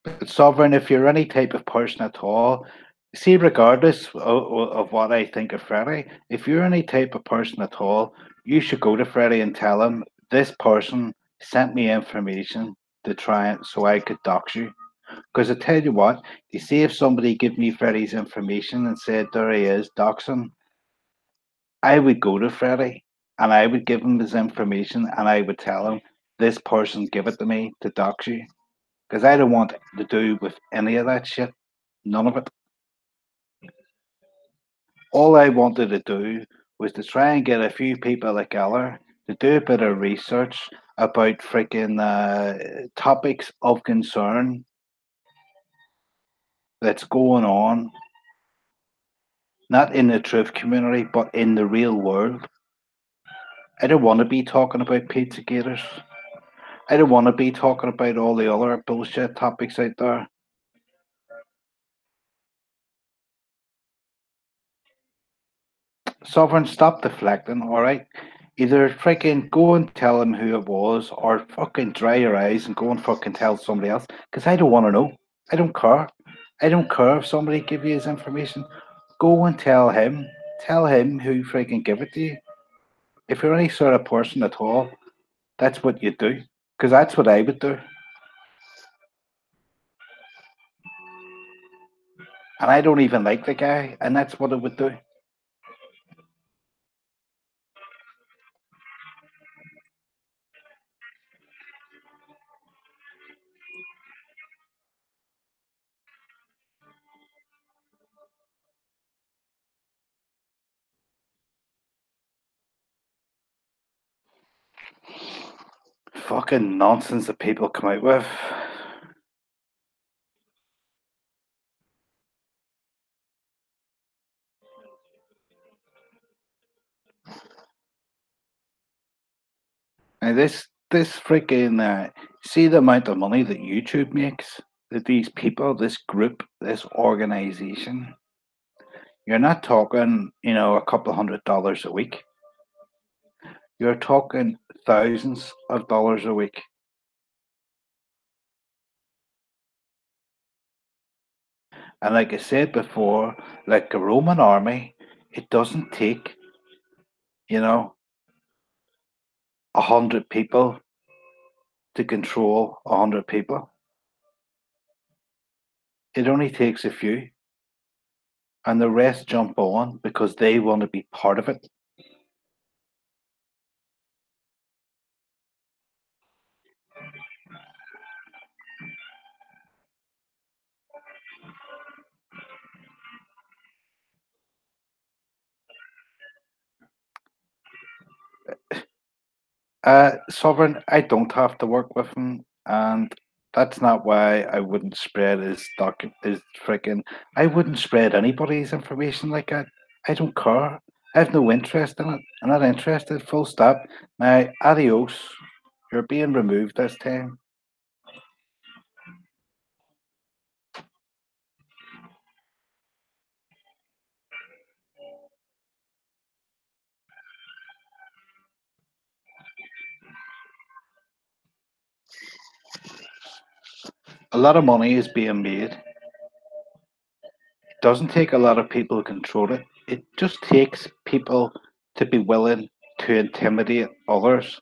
But Sovereign, if you're any type of person at all, see, regardless of what I think of Freddie, if you're any type of person at all, you should go to Freddie and tell him this person sent me information to try it so I could dox you. Because I tell you what, you see, if somebody give me Freddie's information and said there he is, dox him, I would go to Freddie and I would give him his information and I would tell him this person give it to me to dox you because I don't want to do with any of that shit. None of it. All I wanted to do was to try and get a few people together to do a bit of research about freaking topics of concern that's going on, not in the truth community, but in the real world. I don't want to be talking about pizza gators. I don't want to be talking about all the other bullshit topics out there. Sovereign, stop deflecting, alright? Either freaking go and tell him who it was, or fucking dry your eyes and go and fucking tell somebody else. Because I don't want to know. I don't care. I don't care if somebody give you his information. Go and tell him. Tell him who freaking give it to you. If you're any sort of person at all, that's what you do. Because that's what I would do. And I don't even like the guy, and that's what I would do. Fucking nonsense that people come out with. And this freaking see the amount of money that YouTube makes. That these people, this group, this organization, you're not talking, a couple of $100 a week. You're talking thousands of dollars a week. And like I said before, like the Roman army, it doesn't take, you know, 100 people to control 100 people. It only takes a few, and the rest jump on because they want to be part of it. Sovereign, I don't have to work with him, and that's not why I wouldn't spread his freaking. I wouldn't spread anybody's information like that. I don't care. I have no interest in it. I'm not interested. Full stop. Now, adios. You're being removed this time. A lot of money is being made. It doesn't take a lot of people to control it. It just takes people to be willing to intimidate others.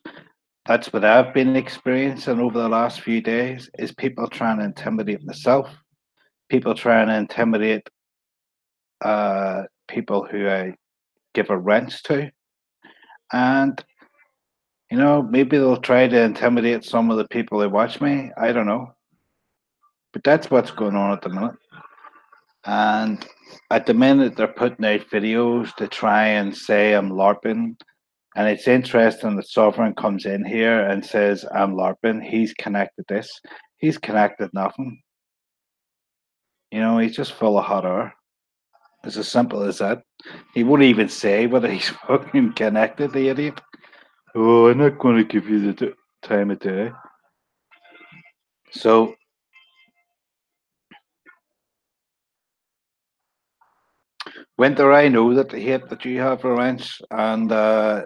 That's what I've been experiencing over the last few days is people trying to intimidate myself, people trying to intimidate people who I give a rent to. And, maybe they'll try to intimidate some of the people who watch me. I don't know. But that's what's going on at the minute. And at the minute, they're putting out videos to try and say I'm LARPing. And it's interesting that Sovereign comes in here and says I'm LARPing. He's connected this. He's connected nothing. He's just full of hot air. It's as simple as that. He won't even say whether he's fucking connected, the idiot. Oh, I'm not going to give you the time of day. So, when do I know that the hate that you have for rents? And that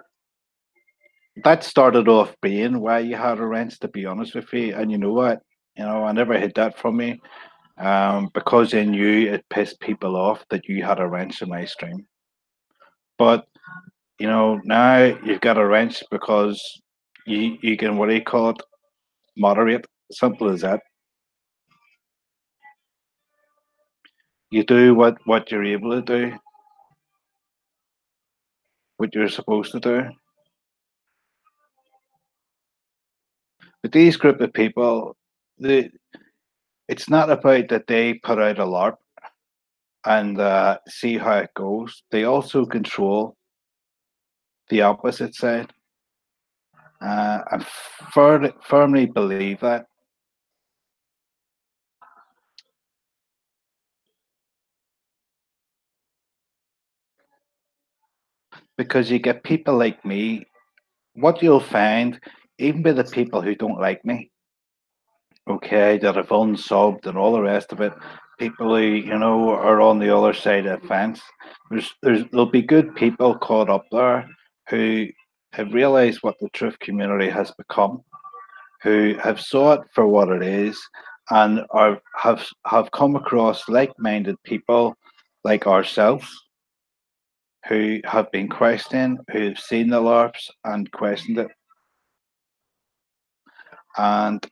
started off being why you had a rents, to be honest with you. And you know what? I never hid that from you. Because I knew it pissed people off that you had a wrench in my stream. But now you've got a wrench because you can, what do you call it, moderate. Simple as that. You do what you're able to do, what you're supposed to do. But these group of people, the it's not about that they put out a LARP and see how it goes. They also control the opposite side. I firmly believe that because you get people like me. What you'll find, even by the people who don't like me, okay, that have unsubbed and all the rest of it, people who are on the other side of the fence. There'll be good people caught up there who have realised what the truth community has become, who have saw it for what it is, and have come across like-minded people like ourselves who have been questioning, who've seen the LARPs and questioned it, and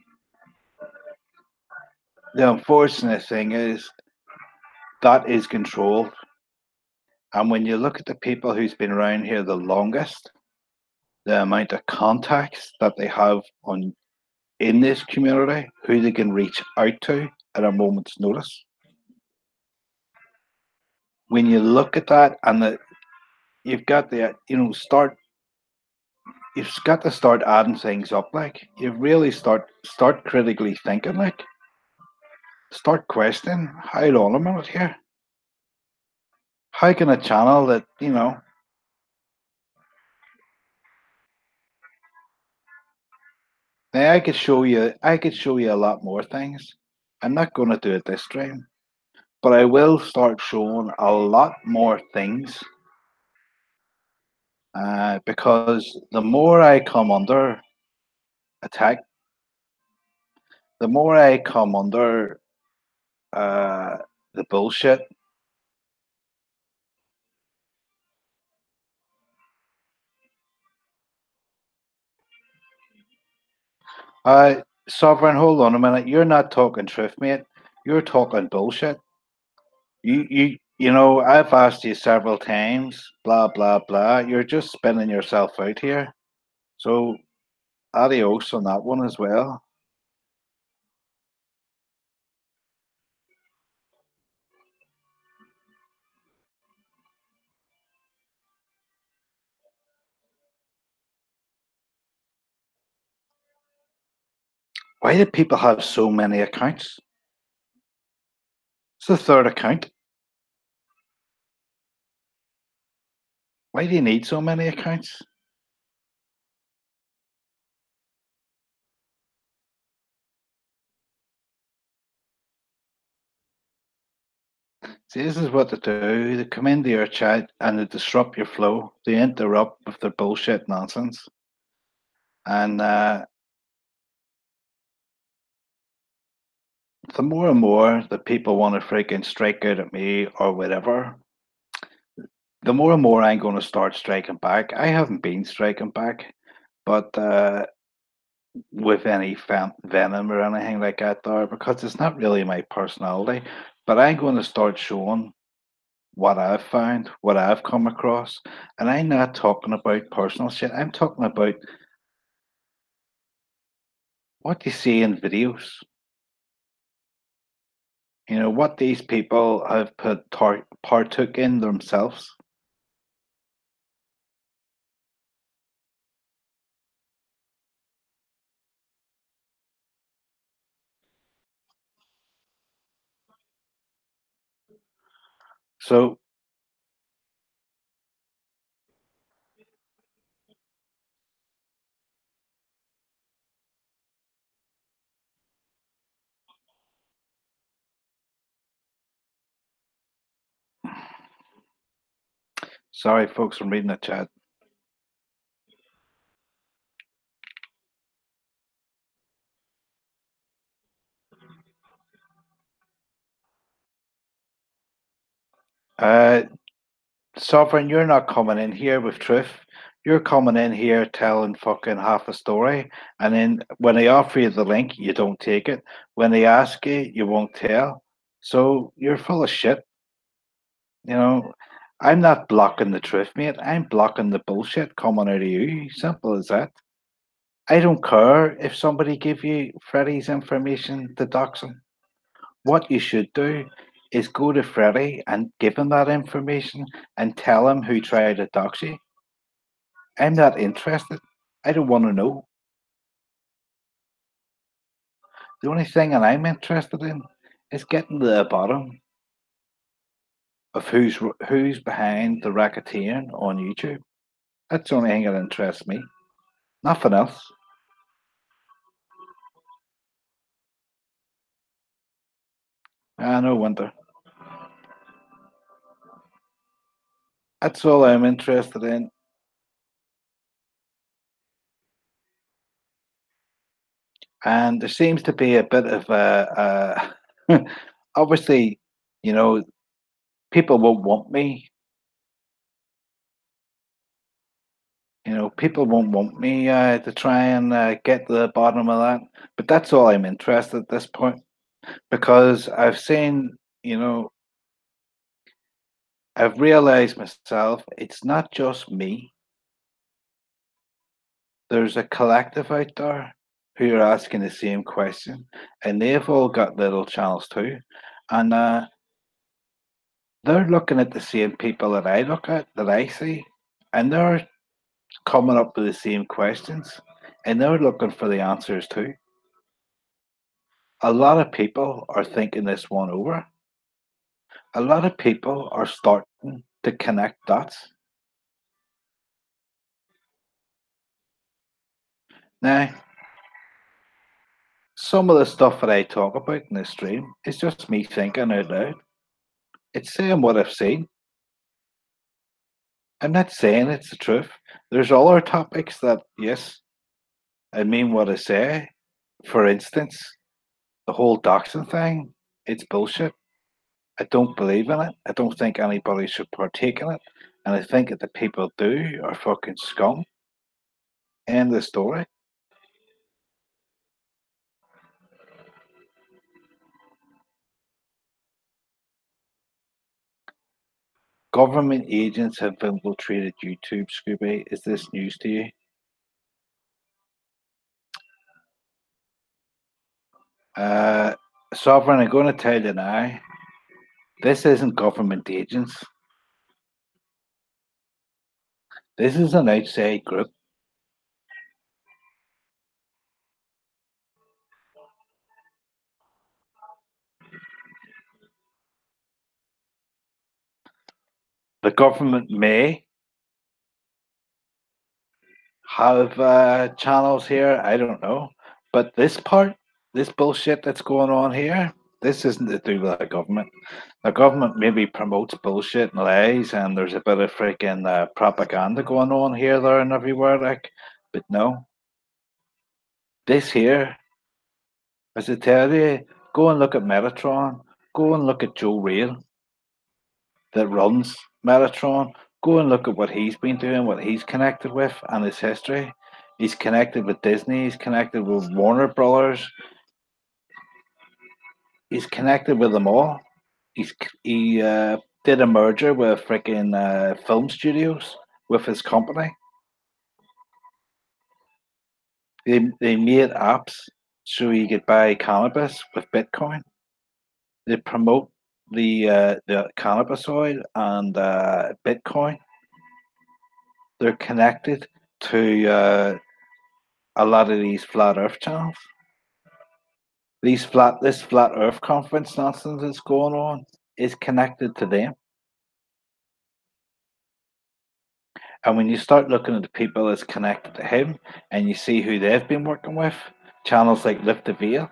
the unfortunate thing is that is controlled. And when you look at the people who's been around here the longest, the amount of contacts that they have on in this community, who they can reach out to at a moment's notice. When you look at that and you've got the you've got to start adding things up like you really start critically thinking like start questioning, hold on a minute here. How can a channel that, Now I could show you a lot more things. I'm not going to do it this stream, but I will start showing a lot more things because the more I come under attack, the more I come under uh, the bullshit. Sovereign, hold on a minute. You're not talking truth, mate. You're talking bullshit. I've asked you several times, blah, blah, blah. You're just spinning yourself out here. So, adios on that one as well. Why do people have so many accounts? It's the third account. Why do you need so many accounts? See, this is what they do. They come into your chat and they disrupt your flow. They interrupt with their bullshit nonsense. And the more and more that people want to freaking strike out at me or whatever, the more and more I'm going to start striking back. I haven't been striking back, but with any venom or anything like that there, because it's not really my personality. But I'm going to start showing what I've found, what I've come across. And I'm not talking about personal shit. I'm talking about what you see in videos. What these people have partook in themselves. So, sorry, folks, I'm reading the chat. Uh, Sovereign, you're not coming in here with truth. You're coming in here telling fucking half a story, and then when they offer you the link, you don't take it. When they ask you, you won't tell. So you're full of shit. You know, I'm not blocking the truth, mate. I'm blocking the bullshit coming out of you. Simple as that. I don't care if somebody give you Freddie's information to dox him. What you should do is go to Freddie and give him that information and tell him who tried to dox you. I'm not interested. I don't want to know. The only thing that I'm interested in is getting to the bottom of who's behind the racketeering on YouTube. That's the only thing that interests me. Nothing else. I know, Winter. That's all I'm interested in. And there seems to be a bit of obviously, you know, people won't want me. People won't want me to try and get to the bottom of that. But that's all I'm interested at this point because I've seen, I've realized myself it's not just me. There's a collective out there who are asking the same question, and they've all got little channels too, and they're looking at the same people that I look at, that I see, and they're coming up with the same questions, and they're looking for the answers too. A lot of people are thinking this one over. A lot of people are starting to connect dots. Now, Some of the stuff that I talk about in the stream is just me thinking out loud. It's saying what I've seen. I'm not saying it's the truth. There's other topics that, yes, I mean what I say. For instance, the whole doxing thing, it's bullshit. I don't believe in it. I don't think anybody should partake in it. And I think that the people do are fucking scum. End the story. Government agents have infiltrated YouTube, Scooby. Is this news to you? Uh, Sovereign, I'm going to tell you now. This isn't government agents. This is an outside group. The government may have channels here. I don't know. But this part, this bullshit that's going on here, this isn't to do with the government. The government maybe promotes bullshit and lies, and there's a bit of freaking propaganda going on here, there, and everywhere. Like, but no, this here, as I tell you, go and look at Metatron. Go and look at Joe Rail that runs Metatron. Go and look at what he's been doing, what he's connected with, and his history. He's connected with Disney. He's connected with Warner Brothers. He's connected with them all. He did a merger with freaking film studios with his company. They made apps so you could buy cannabis with Bitcoin. They promote the cannabis oil and Bitcoin. They're connected to a lot of these flat Earth channels. This flat Earth conference nonsense that's going on is connected to them. And when you start looking at the people that's connected to him, and you see who they've been working with, channels like Lift the Veil,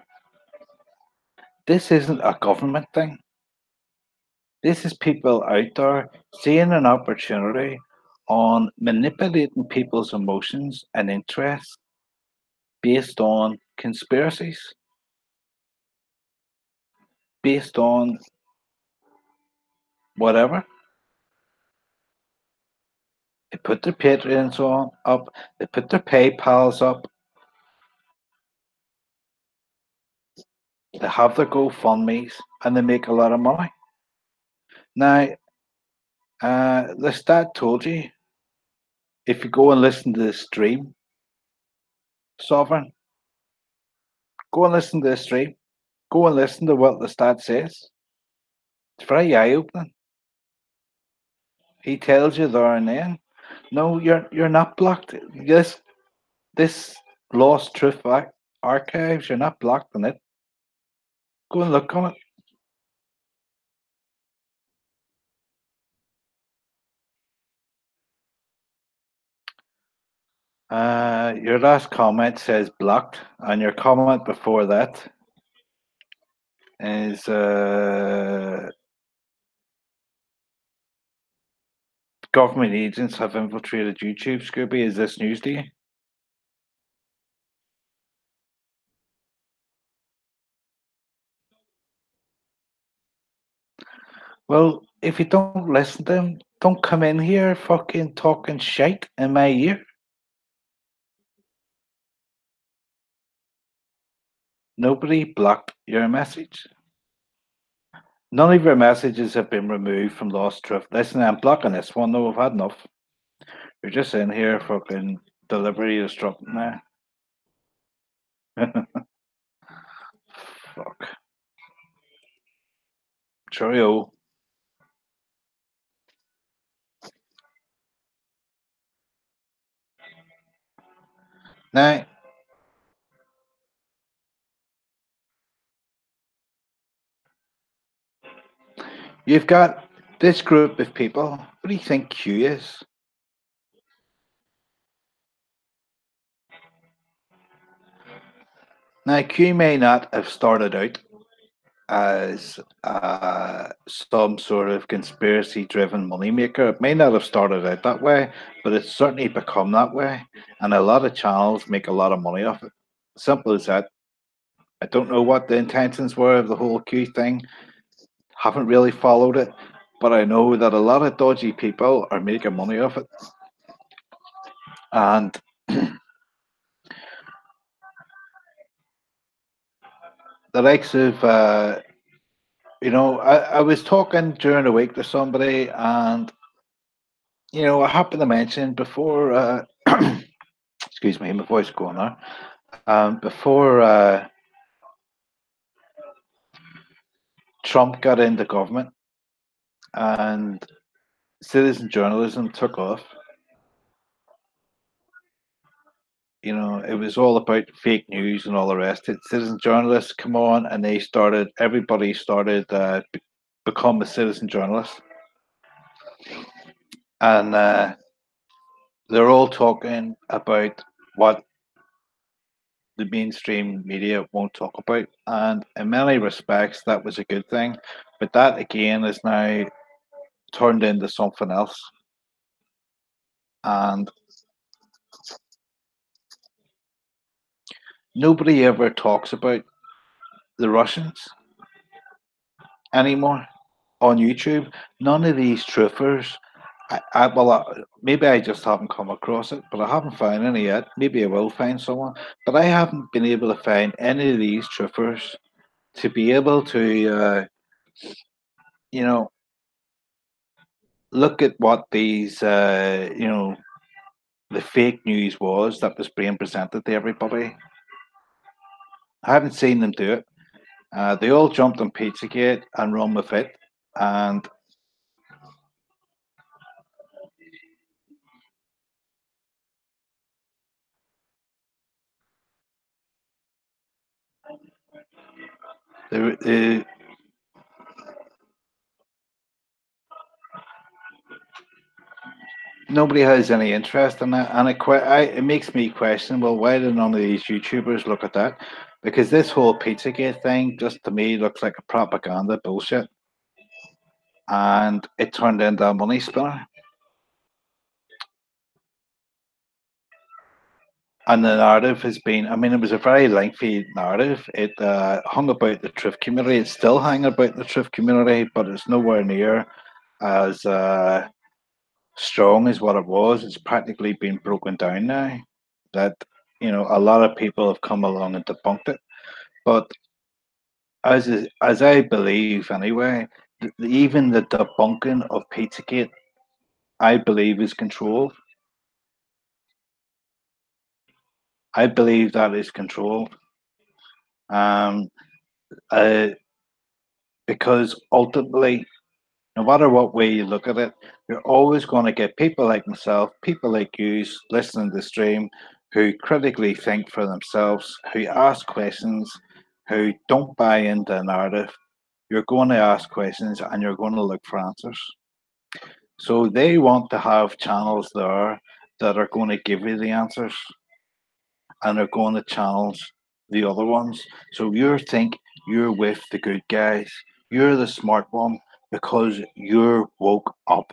this isn't a government thing. This is people out there seeing an opportunity on manipulating people's emotions and interests based on conspiracies, based on whatever. They put their Patreons on up, they put their PayPals up, they have their GoFundMe's, and they make a lot of money. Now, the stat told you if you go and listen to the stream, Sovereign, go and listen to the stream, go and listen to what the stat says. It's very eye opening. He tells you there and then, no, you're not blocked. This lost truth archives, you're not blocked in it. Go and look on it. Your last comment says blocked, and your comment before that is government agents have infiltrated YouTube. Scooby, is this news to you? Well, if you don't listen to them, don't come in here fucking talking shite in my ear. Nobody blocked your message. None of your messages have been removed from Lost Truth. Listen, I'm blocking this one though. I've had enough. You're just in here fucking deliberately destructing now. Fuck. Cheerio. Now, you've got this group of people. What do you think Q is? Now, Q may not have started out as some sort of conspiracy driven moneymaker. It may not have started out that way, but it's certainly become that way. And a lot of channels make a lot of money off it. Simple as that. I don't know what the intentions were of the whole Q thing, haven't really followed it, but I know that a lot of dodgy people are making money off it. And the likes of, I was talking during the week to somebody, and I happened to mention before, excuse me, my voice going there. Before Trump got into government and citizen journalism took off, it was all about fake news and all the rest. It citizen journalists come on, and everybody started become a citizen journalist, and they're all talking about what the mainstream media won't talk about. And in many respects, that was a good thing. But that again is now turned into something else. And nobody ever talks about the Russians anymore on YouTube. None of these truthers. Maybe I just haven't come across it, but I haven't found any yet. Maybe I will find someone, but I haven't been able to find any of these truthers to be able to, you know, look at what the fake news was that was being presented to everybody. I haven't seen them do it. They all jumped on Pizzagate and run with it, and the nobody has any interest in that, and it makes me question. Well, why do none of these YouTubers look at that? Because this whole Pizzagate thing, just to me, looks like a propaganda bullshit, and it turned into a money spinner. And the narrative has been, I mean, it was a very lengthy narrative. It hung about the truth community. It's still hanging about the truth community, but it's nowhere near as strong as what it was. It's practically been broken down now. That a lot of people have come along and debunked it. But as I believe anyway, even the debunking of Pizzagate, I believe, is controlled. I believe that is controlled. Um, uh, because ultimately, no matter what way you look at it, you're always going to get people like myself, people like you listening to the stream who critically think for themselves, who ask questions, who don't buy into a narrative. You're going to ask questions and you're going to look for answers. So they want to have channels there that are going to give you the answers and are going to challenge the other ones. So you think you're with the good guys, you're the smart one because you're woke up.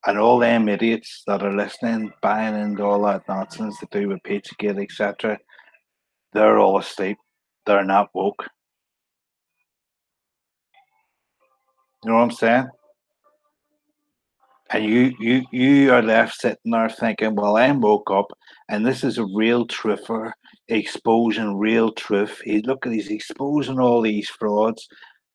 And all them idiots that are listening, buying into all that nonsense to do with Pizzagate, etc., they're all asleep. They're not woke. You know what I'm saying? And you are left sitting there thinking, well, I'm woke up and this is a real truther exposing real truth. He's exposing all these frauds.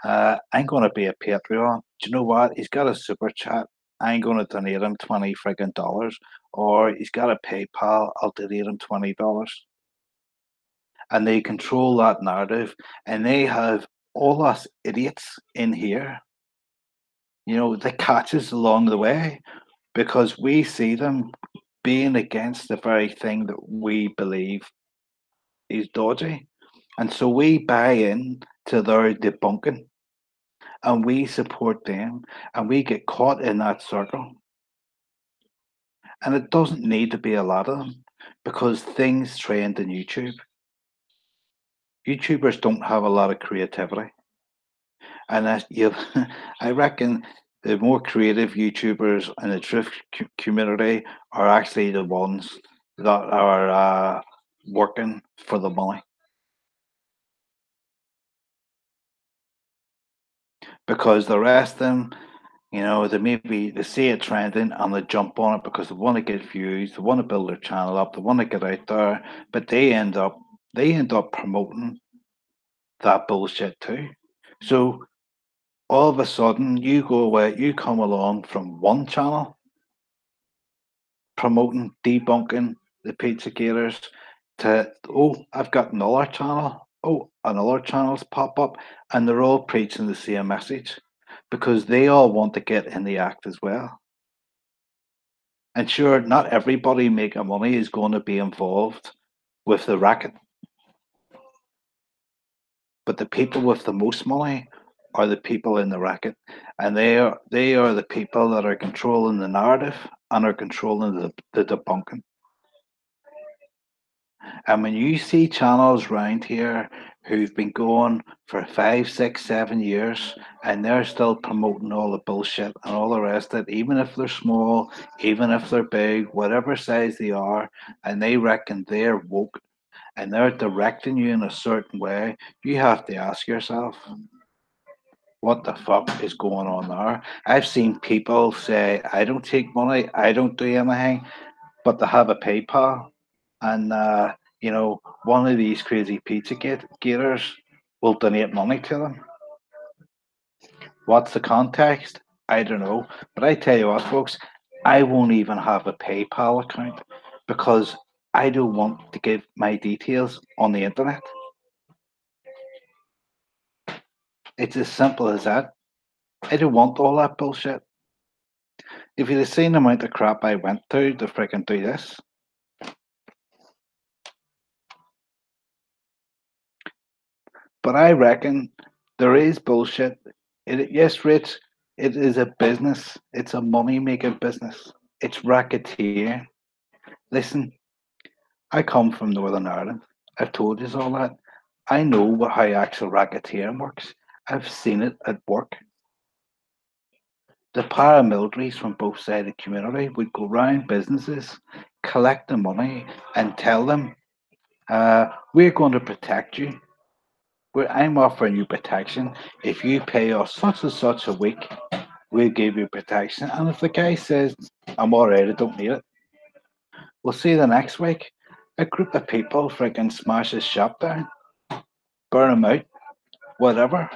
I'm gonna be a Patreon. Do you know what? He's got a super chat. I'm gonna donate him 20 friggin' dollars. Or he's got a PayPal, I'll donate him $20. And they control that narrative and they have all us idiots in here, the catches along the way because we see them being against the very thing that we believe is dodgy. And so we buy in to their debunking and we support them and we get caught in that circle. And it doesn't need to be a lot of them because things trend on YouTube. YouTubers don't have a lot of creativity, and that you, I reckon the more creative YouTubers in the drift community are actually the ones that are working for the money, because the rest of them, they maybe they see it trending and they jump on it because they want to get views, they want to build their channel up, they want to get out there, but they end up promoting that bullshit too. So all of a sudden you come along from one channel promoting, debunking the pizza gators to, oh, I've got another channel. Oh, another channel's pop up, and they're all preaching the same message because they all want to get in the act as well. And sure, not everybody making money is going to be involved with the racket, but the people with the most money are the people in the racket, and they are the people that are controlling the narrative and are controlling the debunking. And when you see channels round here who've been going for 5, 6, 7 years and they're still promoting all the bullshit and all the rest of it, even if they're small, even if they're big, whatever size they are, and they reckon they're woke and they're directing you in a certain way, you have to ask yourself, what the fuck is going on there? I've seen people say, I don't take money, I don't do anything, but they have a PayPal, and one of these crazy pizza gators will donate money to them. What's the context? I don't know. But I tell you what, folks, I won't even have a PayPal account because I don't want to give my details on the internet. It's as simple as that. I don't want all that bullshit. If you'd have seen the amount of crap I went through to freaking do this, but I reckon there is bullshit. Yes, Rich, it is a business. It's a money making business. It's racketeering. Listen, I come from Northern Ireland. I've told you all that. I know how actual racketeering works. I've seen it at work. The paramilitaries from both sides of the community would go round businesses, collect the money, and tell them, we're going to protect you. I'm offering you protection. If you pay us such and such a week, we'll give you protection. And if the guy says, I'm all right, I don't need it, we'll see the next week. A group of people freaking smash his shop down, burn him out, whatever.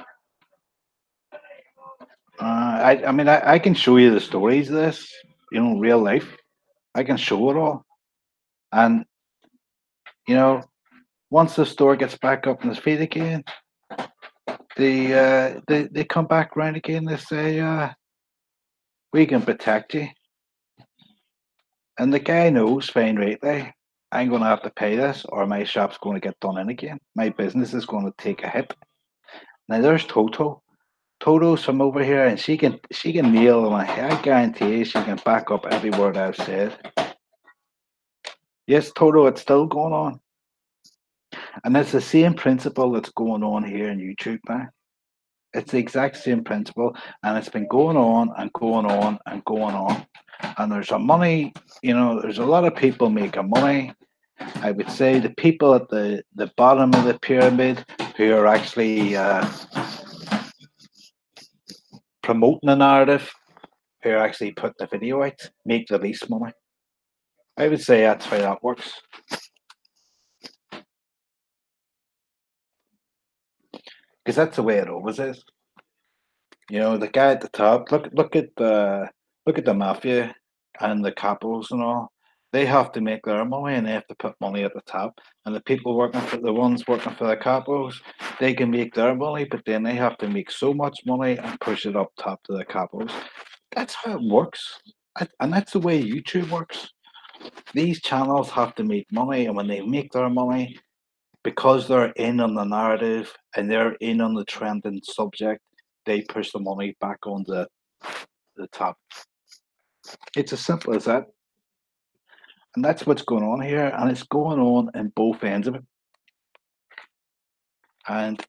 I can show you the stories of this, real life. I can show it all. And, you know, once the store gets back up on its feet again, they come back round again. They say, we can protect you. And the guy knows fine rightly, I'm going to have to pay this or my shop's going to get done in again. My business is going to take a hit. Now there's Toto. Toto's from over here and she can nail them. I guarantee you she can back up every word I've said. Yes, Toto, it's still going on. And it's the same principle that's going on here in YouTube now. It's the exact same principle, and it's been going on and going on and going on. And there's there's a lot of people making money. I would say the people at the bottom of the pyramid who are actually promoting the narrative, who are actually putting the video out, make the least money. I would say that's how that works. Because that's the way it always is. The guy at the top. Look at the mafia and the capos and all. They have to make their money and they have to put money at the top. And the people working for the ones working for the capos, they can make their money, but then they have to make so much money and push it up top to the capos. That's how it works. And that's the way YouTube works. These channels have to make money, and when they make their money, because they're in on the narrative and they're in on the trending subject, they push the money back on the top. It's as simple as that. And that's what's going on here. And it's going on in both ends of it. And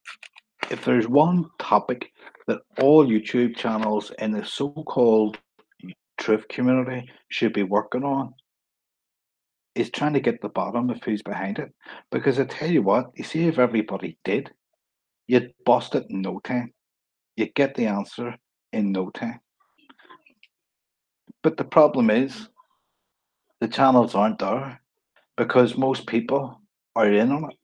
if there's one topic that all YouTube channels in the so-called truth community should be working on, is trying to get the bottom of who's behind it. Because I tell you what, you see, if everybody did, you'd bust it in no time. You'd get the answer in no time. But the problem is, the channels aren't there because most people are in on it,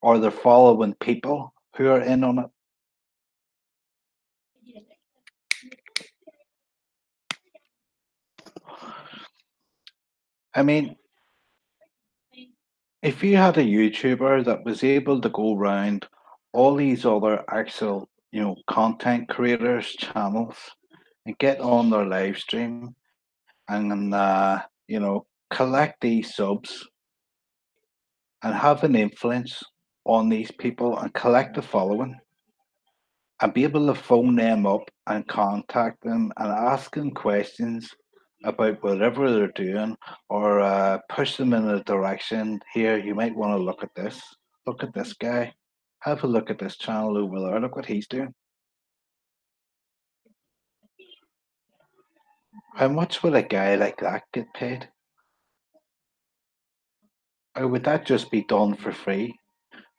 or they're following people who are in on it. I mean, if you had a YouTuber that was able to go around all these other actual, content creators' channels and get on their live stream and, collect these subs and have an influence on these people and collect the following and be able to phone them up and contact them and ask them questions about whatever they're doing or push them in a direction. Here, you might want to look at this. Look at this guy. Have a look at this channel over there. Look what he's doing. How much would a guy like that get paid? Or would that just be done for free?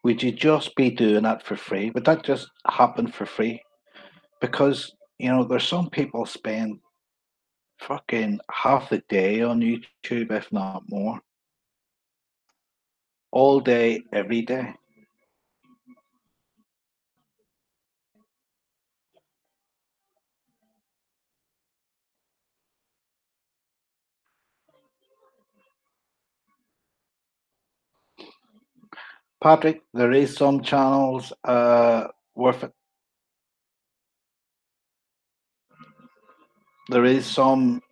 Would you just be doing that for free? Would that just happen for free? Because, there's some people spend fucking half the day on YouTube, if not more, all day, every day. Patrick, there is some channels worth it. There is some,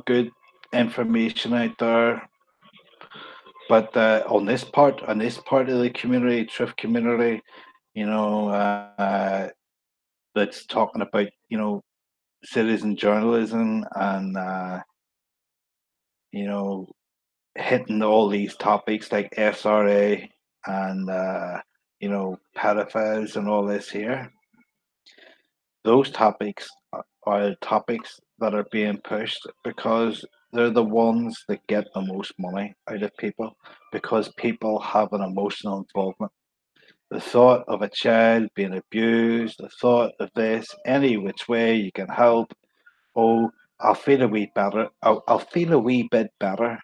good information out there, but on this part of the community, truth community, you know, uh, that's talking about, citizen journalism and, you know, hitting all these topics like SRA and, pedophiles and all this here. Those topics are topics that are being pushed because they're the ones that get the most money out of people because people have an emotional involvement. The thought of a child being abused, the thought of this, any which way you can help. Oh, I'll feel a wee better. I'll feel a wee bit better,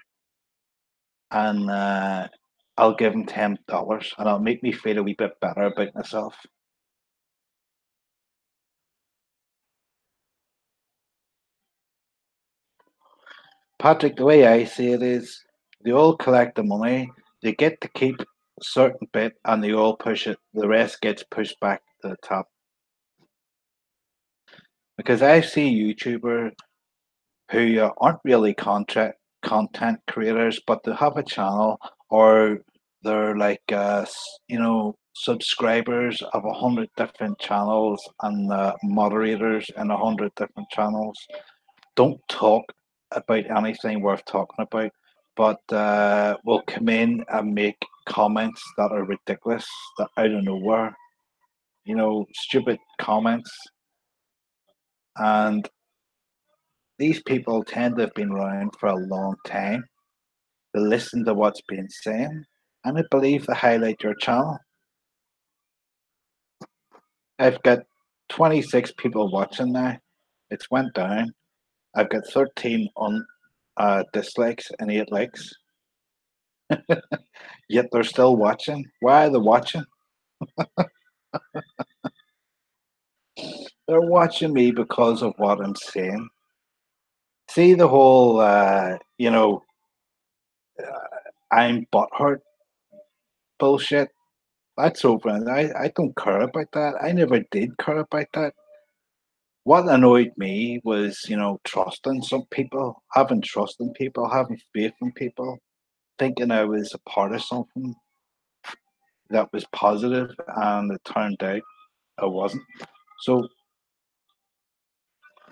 and I'll give him $10, and it'll make me feel a wee bit better about myself. Patrick, the way I see it is, they all collect the money. They get to keep a certain bit, and they all push it. The rest gets pushed back to the top. Because I see YouTubers who aren't really content creators, but they have a channel or they're like subscribers of 100 different channels and moderators in 100 different channels. Don't talk about anything worth talking about, but will come in and make comments that are ridiculous, that out of nowhere. Stupid comments, and these people tend to have been around for a long time. They listen to what's being said, and I believe they highlight your channel. I've got 26 people watching now. It's went down. I've got 13 on dislikes and 8 likes. Yet they're still watching. Why are they watching? They're watching me because of what I'm saying. See the whole, I'm butthurt bullshit. That's over, and I don't care about that. I never did care about that. What annoyed me was, trusting some people, having trust in people, having faith in people, thinking I was a part of something that was positive, and it turned out I wasn't. So,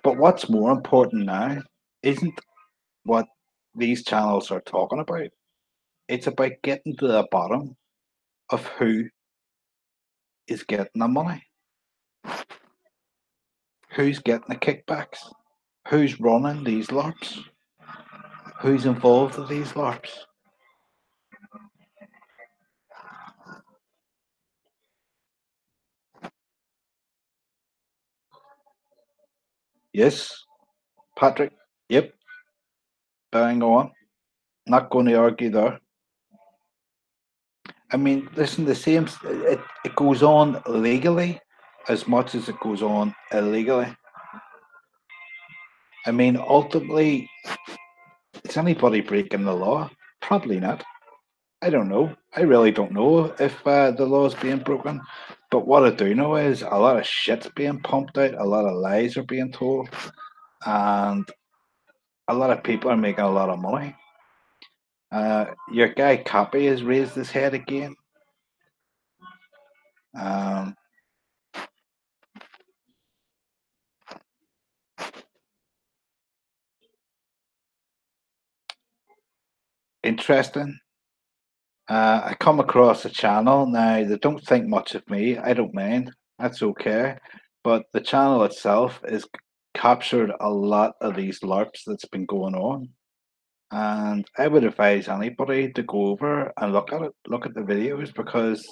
but what's more important now isn't what these channels are talking about. It's about getting to the bottom of who is getting the money, who's getting the kickbacks, who's running these LARPs, who's involved in these LARPs. Yes, Patrick. Yep, bang on. Not going to argue there. I mean, listen, it goes on legally as much as it goes on illegally. I mean, ultimately, is anybody breaking the law? Probably not. I don't know. I really don't know if the law is being broken. But what I do know is a lot of shit's being pumped out, a lot of lies are being told, and a lot of people are making a lot of money. Your guy Cappy has raised his head again. Um, Interesting. I come across a channel now. They don't think much of me. I don't mind. That's okay. But the channel itself is captured a lot of these LARPs that's been going on. And I would advise anybody to go over and look at it, look at the videos because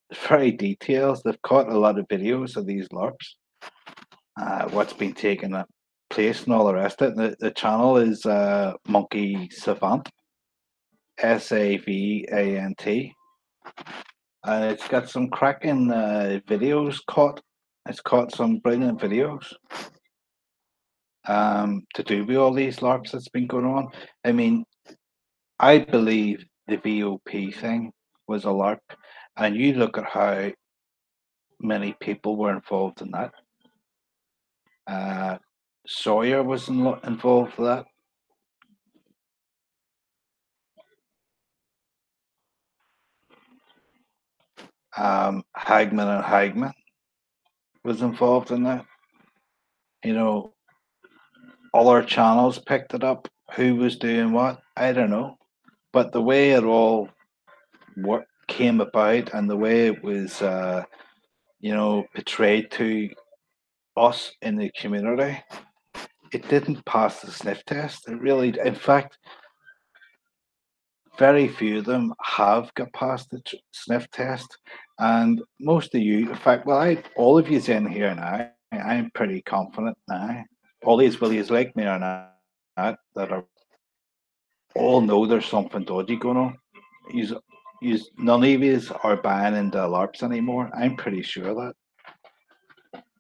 it's very detailed. They've caught a lot of videos of these LARPs, what's been taking place and all the rest of it. The channel is Monkey Savant, Savant, and it's got some cracking videos caught. It's caught some brilliant videos to do with all these LARPs that's been going on. I mean, I believe the VOP thing was a LARP, and you look at how many people were involved in that. Uh, Sawyer was involved with that. Hagman and Hagman was involved in that. You know, other channels picked it up. Who was doing what? I don't know. But the way it all what came about and the way it was, portrayed to us in the community, it didn't pass the sniff test. It really, in fact, very few of them have got past the sniff test, and most of you, in fact, well, all of you's in here now. I'm pretty confident now. All these willies like me or not that are all know there's something dodgy going on. None of yous are buying into LARPs anymore. I'm pretty sure of that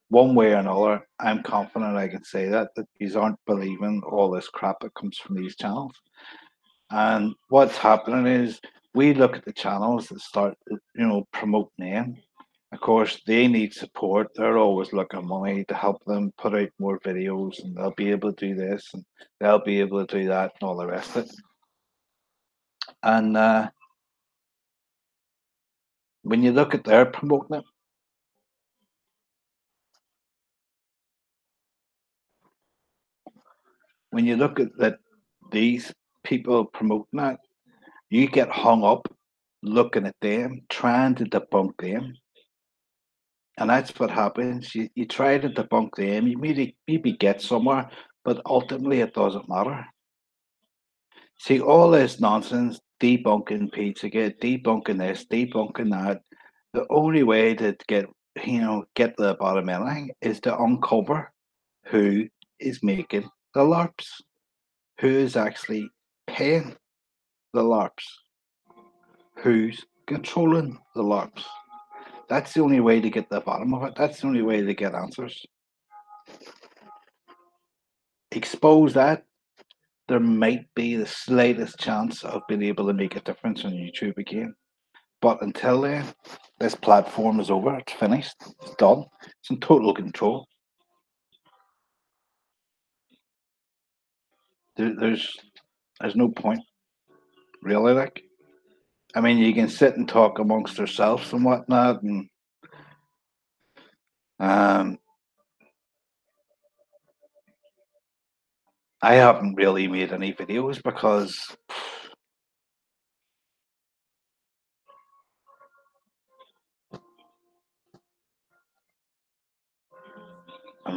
one way or another, I'm confident I can say that these aren't believing all this crap that comes from these channels. And what's happening is we look at the channels that start, promoting them. Of course, they need support. They're always looking for money to help them put out more videos, and they'll be able to do this and they'll be able to do that and all the rest of it. And when you look at their promoting it, when you look at that, these people promoting that, you get hung up looking at them, trying to debunk them. And that's what happens. You try to debunk them, you maybe get somewhere, but ultimately it doesn't matter. See, all this nonsense, debunking Pizzagate, debunking this, debunking that, the only way to get to the bottom of anything is to uncover who is making the LARPs, who is actually paying the LARPs, who's controlling the LARPs. That's the only way to get the bottom of it. That's the only way to get answers. Expose that, there might be the slightest chance of being able to make a difference on YouTube again. But until then, this platform is over. It's finished. It's done. It's in total control. There, there's no point really. Like, I mean, you can sit and talk amongst yourselves and whatnot, and um, I haven't really made any videos because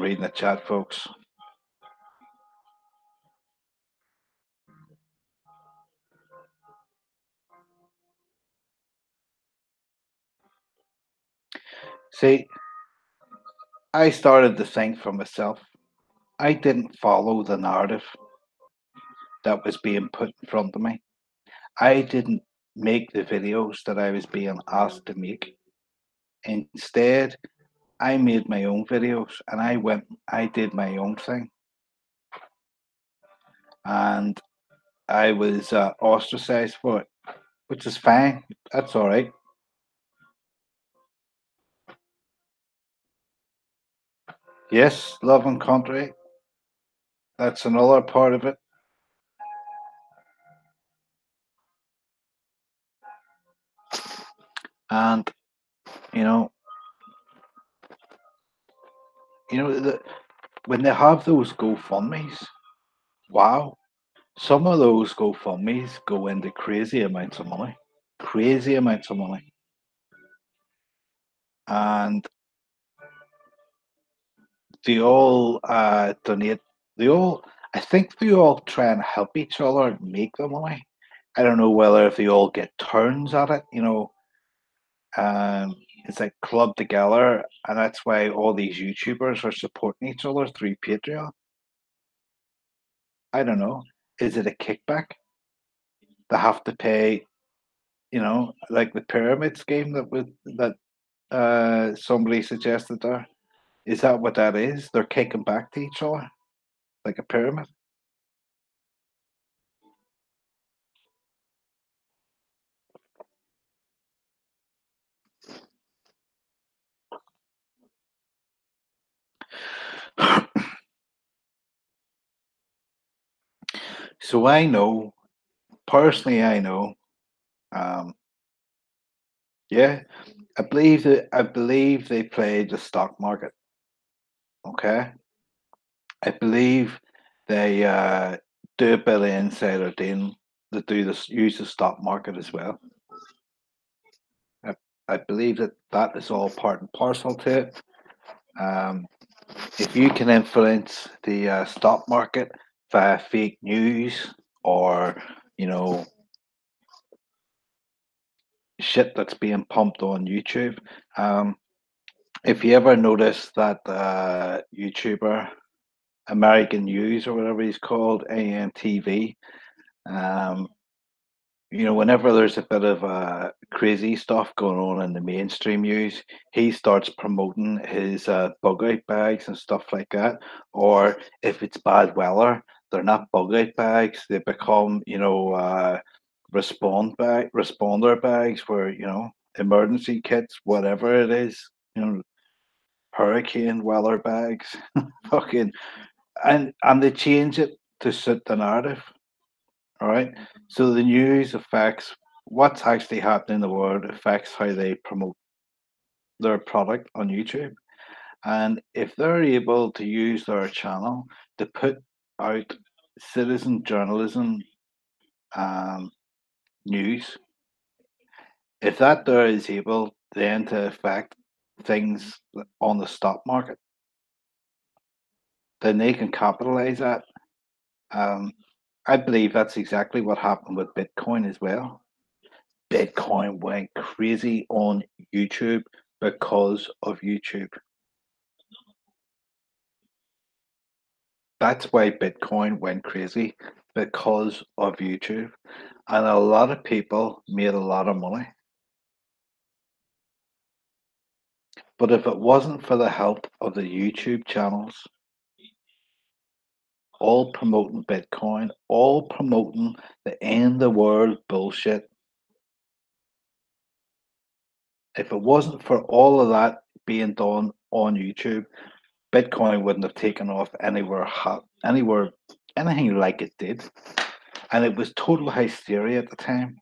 reading the chat, folks. See, I started to think for myself. I didn't follow the narrative that was being put in front of me. I didn't make the videos that I was being asked to make. Instead, I made my own videos and I did my own thing. And I was ostracized for it, which is fine. That's all right. Yes, love and country. That's another part of it. And you know, when they have those GoFundmes, wow, some of those GoFundmes go into crazy amounts of money, crazy amounts of money, and they all donate. They all, I think, they all try and help each other make the money. I don't know whether if they all get turns at it. It's like club together, and that's why all these YouTubers are supporting each other through Patreon. I don't know. Is it a kickback? They have to pay, like the pyramid scheme that somebody suggested there. Is that what that is? They're kicking back to each other like a pyramid. So I know personally, I know. Um, yeah, I believe they play the stock market. Okay, I believe they do a bit of insider dealing. They do this use the stock market as well. I, I believe that is all part and parcel to it. Um, if you can influence the stock market via fake news or you know shit that's being pumped on YouTube. If you ever notice that YouTuber American News or whatever he's called, AMTV, um, whenever there's a bit of crazy stuff going on in the mainstream news, he starts promoting his bug out bags and stuff like that. Or if it's bad weather, they're not bug out bags; they become, responder bags for emergency kits, whatever it is. Hurricane weather bags, fucking, and they change it to suit the narrative. All right. So the news affects what's actually happening in the world, affects how they promote their product on YouTube. And if they're able to use their channel to put out citizen journalism um, news, if that there is able then to affect things on the stock market, then they can capitalize that. Um, I believe that's exactly what happened with Bitcoin as well. Bitcoin went crazy on YouTube because of YouTube. That's why Bitcoin went crazy because of YouTube. And a lot of people made a lot of money. But if it wasn't for the help of the YouTube channels, all promoting Bitcoin, all promoting the end of the world bullshit, if it wasn't for all of that being done on YouTube, Bitcoin wouldn't have taken off anywhere, anything like it did. And it was total hysteria at the time.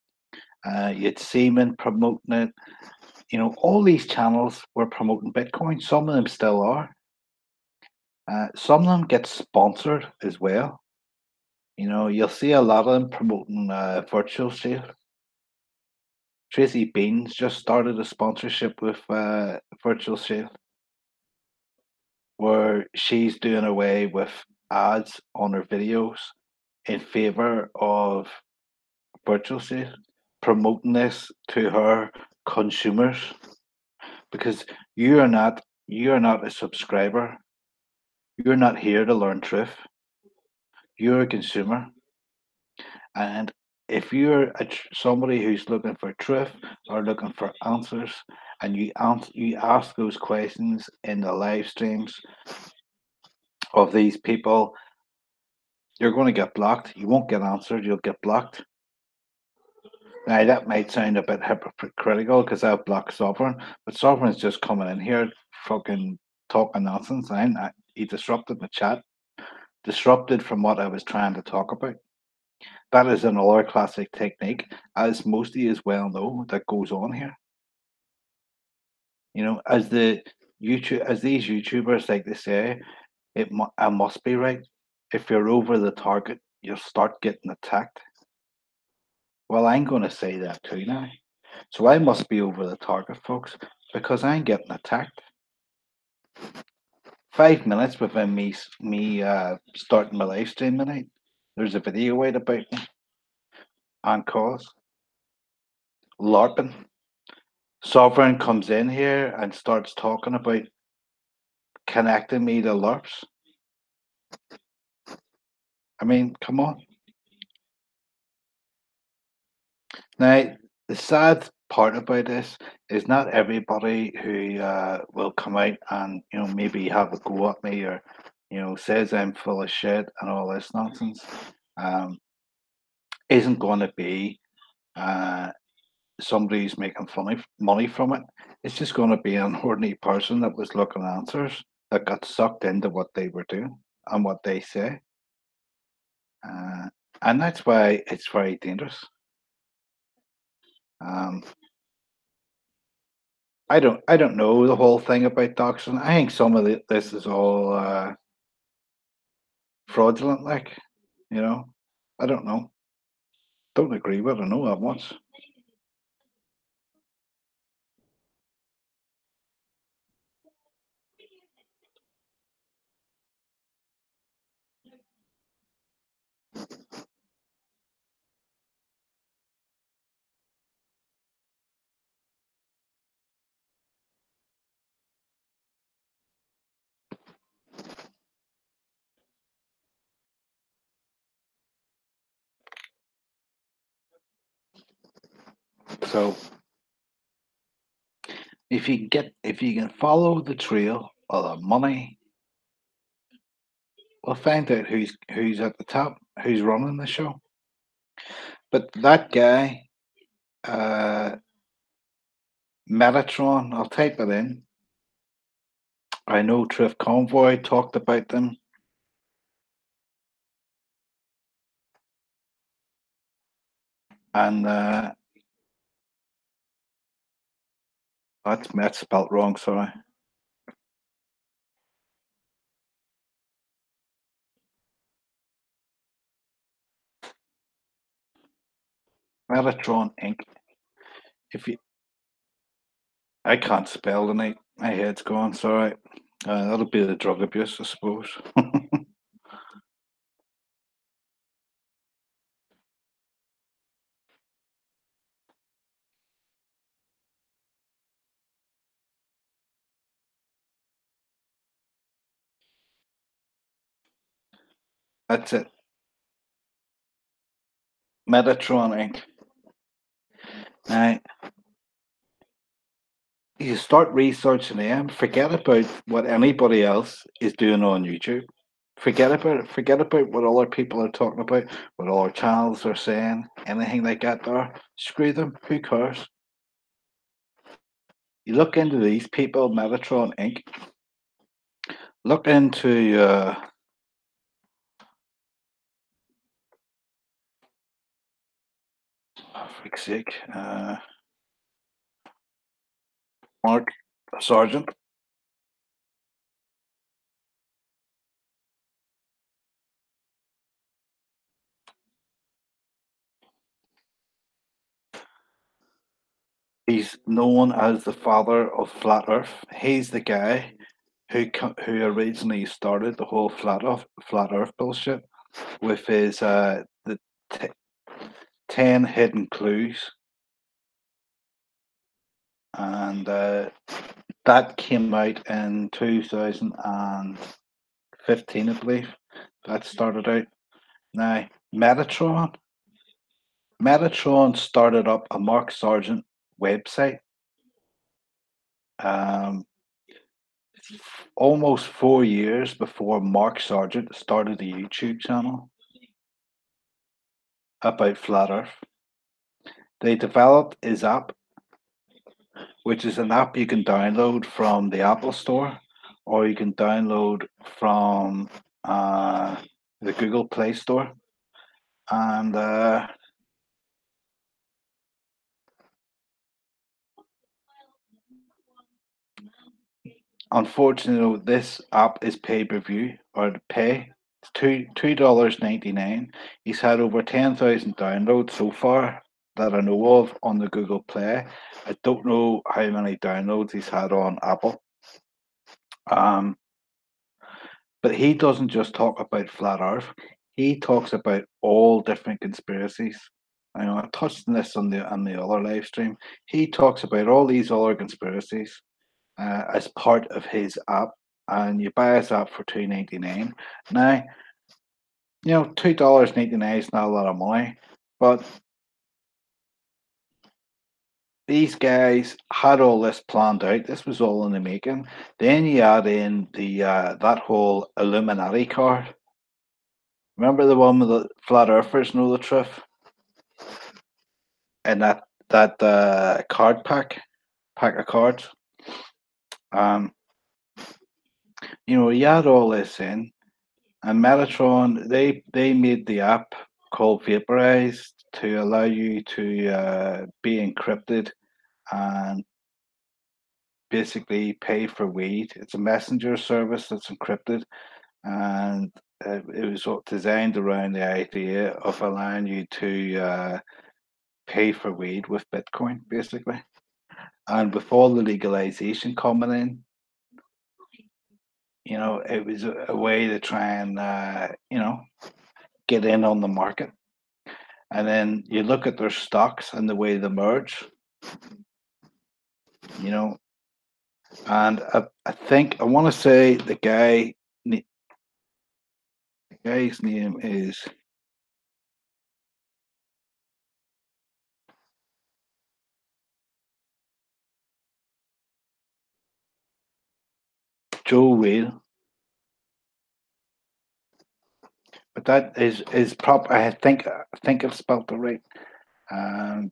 You had Seaman promoting it. All these channels were promoting Bitcoin. Some of them still are. Some of them get sponsored as well. You'll see a lot of them promoting virtual sale. Tracy Beans just started a sponsorship with virtual sale. where she's doing away with ads on her videos in favor of virtual sales, promoting this to her consumers because you are not a subscriber. You're not here to learn truth. You're a consumer, and if you're somebody who's looking for truth or looking for answers, and you ask those questions in the live streams of these people, you're going to get blocked. You won't get answered. You'll get blocked. Now that might sound a bit hypocritical because I've blocked Sovereign, but Sovereign's just coming in here, fucking talking nonsense. He disrupted the chat, disrupted from what I was trying to talk about. That is another classic technique, as most of you as well know, that goes on here. You know, as these YouTubers like to say, I must be right. If you're over the target, you'll start getting attacked. Well, I'm going to say that too now. So I must be over the target, folks, because I'm getting attacked. 5 minutes within me starting my live stream tonight, there's a video out about me on cause LARPing. Sovereign comes in here and starts talking about connecting me to LARPs. I mean, come on. Now, the sad part about this is not everybody who will come out and maybe have a go at me or says I'm full of shit and all this nonsense um, isn't going to be uh, somebody who's making funny money from it. It's just going to be an ordinary person that was looking at answers that got sucked into what they were doing and what they say, uh, and that's why it's very dangerous. Um, I don't know the whole thing about doxing. I think some of this is all fraudulent. Like, you know, I don't know. Don't agree with it. I know that much. So if you can follow the trail of the money, we'll find out who's at the top, who's running the show. But that guy, uh, Metatron, I'll type it in. I know Truth Convoy talked about them, and that's spelt wrong. Sorry. Metatron Inc. If you, I can't spell tonight. My head's gone. Sorry. That'll be the drug abuse, I suppose. That's it. Metatron Inc. Now, you start researching them, forget about what anybody else is doing on YouTube. Forget about it. Forget about what other people are talking about, what other channels are saying, anything like that there. Screw them. Who cares? You look into these people, Metatron Inc. Look into for freak's sake, Mark Sargent. He's known as the father of flat Earth. He's the guy who originally started the whole flat Earth bullshit with his the t 10 hidden clues, and that came out in 2015, I believe. That started out. Now, Metatron started up a Mark Sargent website um, almost 4 years before Mark Sargent started a YouTube channel about flat Earth. They developed his app, which is an app you can download from the Apple Store, or you can download from uh, the Google Play Store. And unfortunately, this app is pay per view or to pay. It's $2.99. He's had over 10,000 downloads so far that I know of on the Google Play. I don't know how many downloads he's had on Apple. Um, but he doesn't just talk about flat Earth. He talks about all different conspiracies. I know I touched on this on the other live stream. He talks about all these other conspiracies as part of his app, and you buy his app for $2.99. Now, $2.99 is not a lot of money, but these guys had all this planned out. This was all in the making. Then you add in the that whole Illuminati card. Remember the one with the flat earthers know the truth, and that card pack of cards. Um, you add all this in, and Metatron, they made the app called Vaporize to allow you to be encrypted and basically pay for weed. It's a messenger service that's encrypted, and it was designed around the idea of allowing you to pay for weed with Bitcoin, basically. And with all the legalization coming in, it was a way to try and get in on the market. And then you look at their stocks and the way they merge, you know. And I think I want to say the guy's name is Joe Whale, but that is proper. I think I've spelled it right.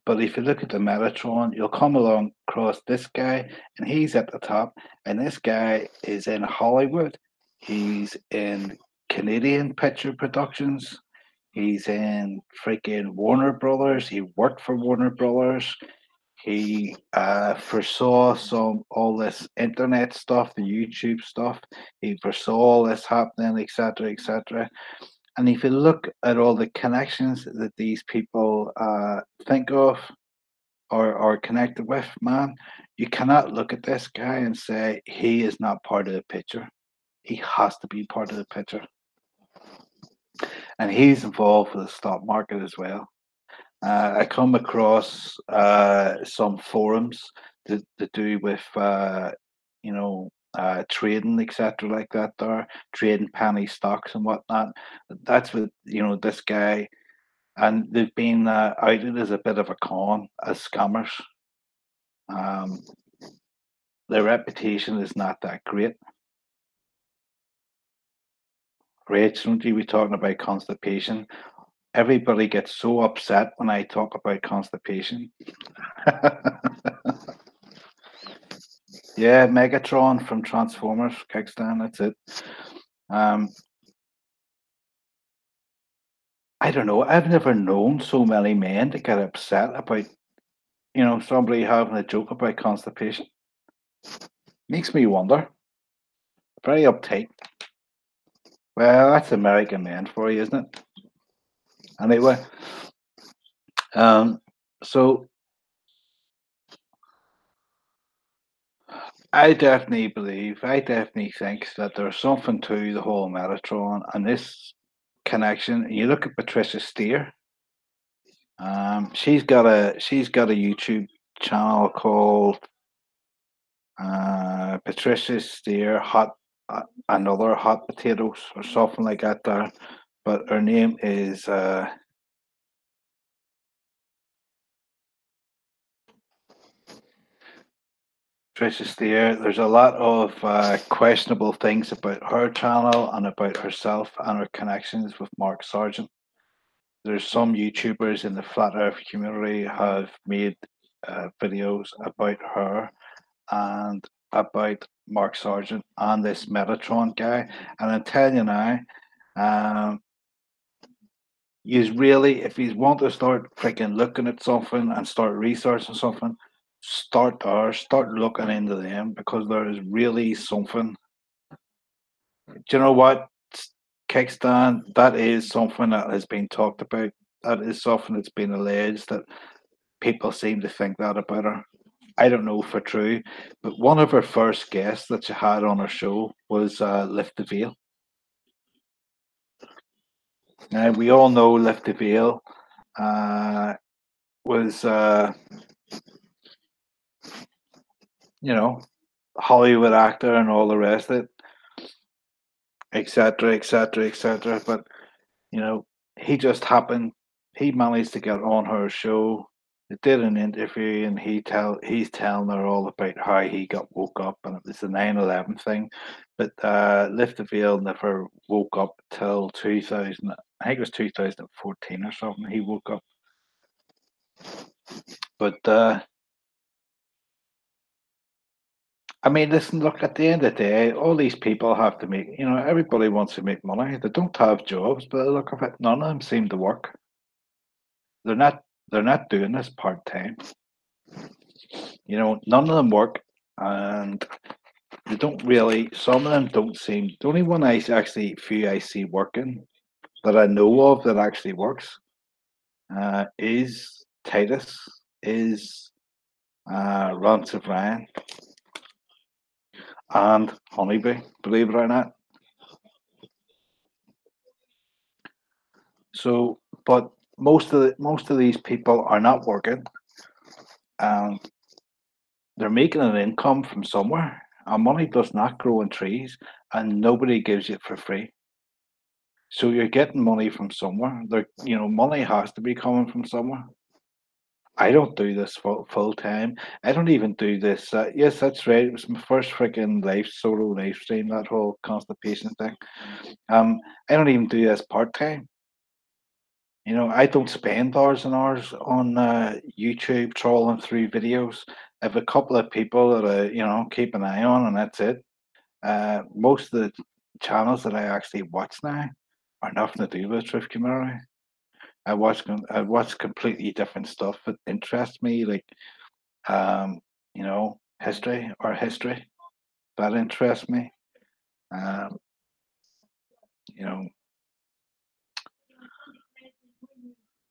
But if you look at the Metatron, you'll come along across this guy, and he's at the top. And this guy is in Hollywood. He's in Canadian picture productions. He's in freaking Warner Brothers. He worked for Warner Brothers. He foresaw all this internet stuff, the YouTube stuff. He foresaw all this happening, etc., etc. And if you look at all the connections that these people think of or are connected with, man, you cannot look at this guy and say he is not part of the picture. He has to be part of the picture. And he's involved with the stock market as well. I come across some forums to do with, trading, etc., like that, there, trading penny stocks and whatnot. That's what, this guy, and they've been outed as a bit of a con, as scammers. Um, their reputation is not that great. Rach, don't you be talking about constipation? Everybody gets so upset when I talk about constipation. Yeah, Megatron from Transformers, Kickstand, that's it. Um, I don't know. I've never known so many men to get upset about, somebody having a joke about constipation. Makes me wonder. Very uptight. Well, that's American men for you, isn't it? Anyway, um, so I definitely think that there's something to the whole Metatron and this connection. You look at Patricia Steer. She's got a YouTube channel called Patricia Steer Another Hot Potatoes or something like that. There, but her name is Patricia Steer. There's a lot of questionable things about her channel and about herself and her connections with Mark Sargent. There's some YouTubers in the flat Earth community have made videos about her and about Mark Sargent and this Metatron guy. And I'm telling you now, um, you really, if you want to start freaking looking at something and start researching something, start there, start looking into them because there is really something. Do you know what? Kickstand, that is something that has been talked about. That is something that's been alleged that people seem to think that about her. I don't know for true, but one of her first guests that she had on her show was Lift the Veil. Now we all know Lift the Veil uh, was, you know, Hollywood actor and all the rest of it, etc., etc., etc. But you know, he just happened. He managed to get on her show. They did an interview, and he's telling her all about how he got woke up, and it was the 9/11 thing. But Lift the Veil never woke up till 2000. I think it was 2014 or something. He woke up, but I mean, listen, look, at the end of the day, all these people have to make, everybody wants to make money. They don't have jobs, but look of it, none of them seem to work. They're not they're not doing this part time. None of them work and they don't really some of them don't seem the only one few I see working that I know of that actually works is Titus, is Rance of Ryan and Honeybee, believe it or not. So, but most of these people are not working, and they're making an income from somewhere. And money does not grow on trees, and nobody gives it for free. So you're getting money from somewhere. Money has to be coming from somewhere. I don't do this full time. I don't even do this. Yes, that's right. It was my first freaking solo live stream. That whole constipation thing. I don't even do this part time. I don't spend hours and hours on YouTube trawling through videos. I have a couple of people that I, keep an eye on, and that's it. Most of the channels that I actually watch now are nothing to do with truth community. I watch completely different stuff that interests me, like history that interests me. Um, you know,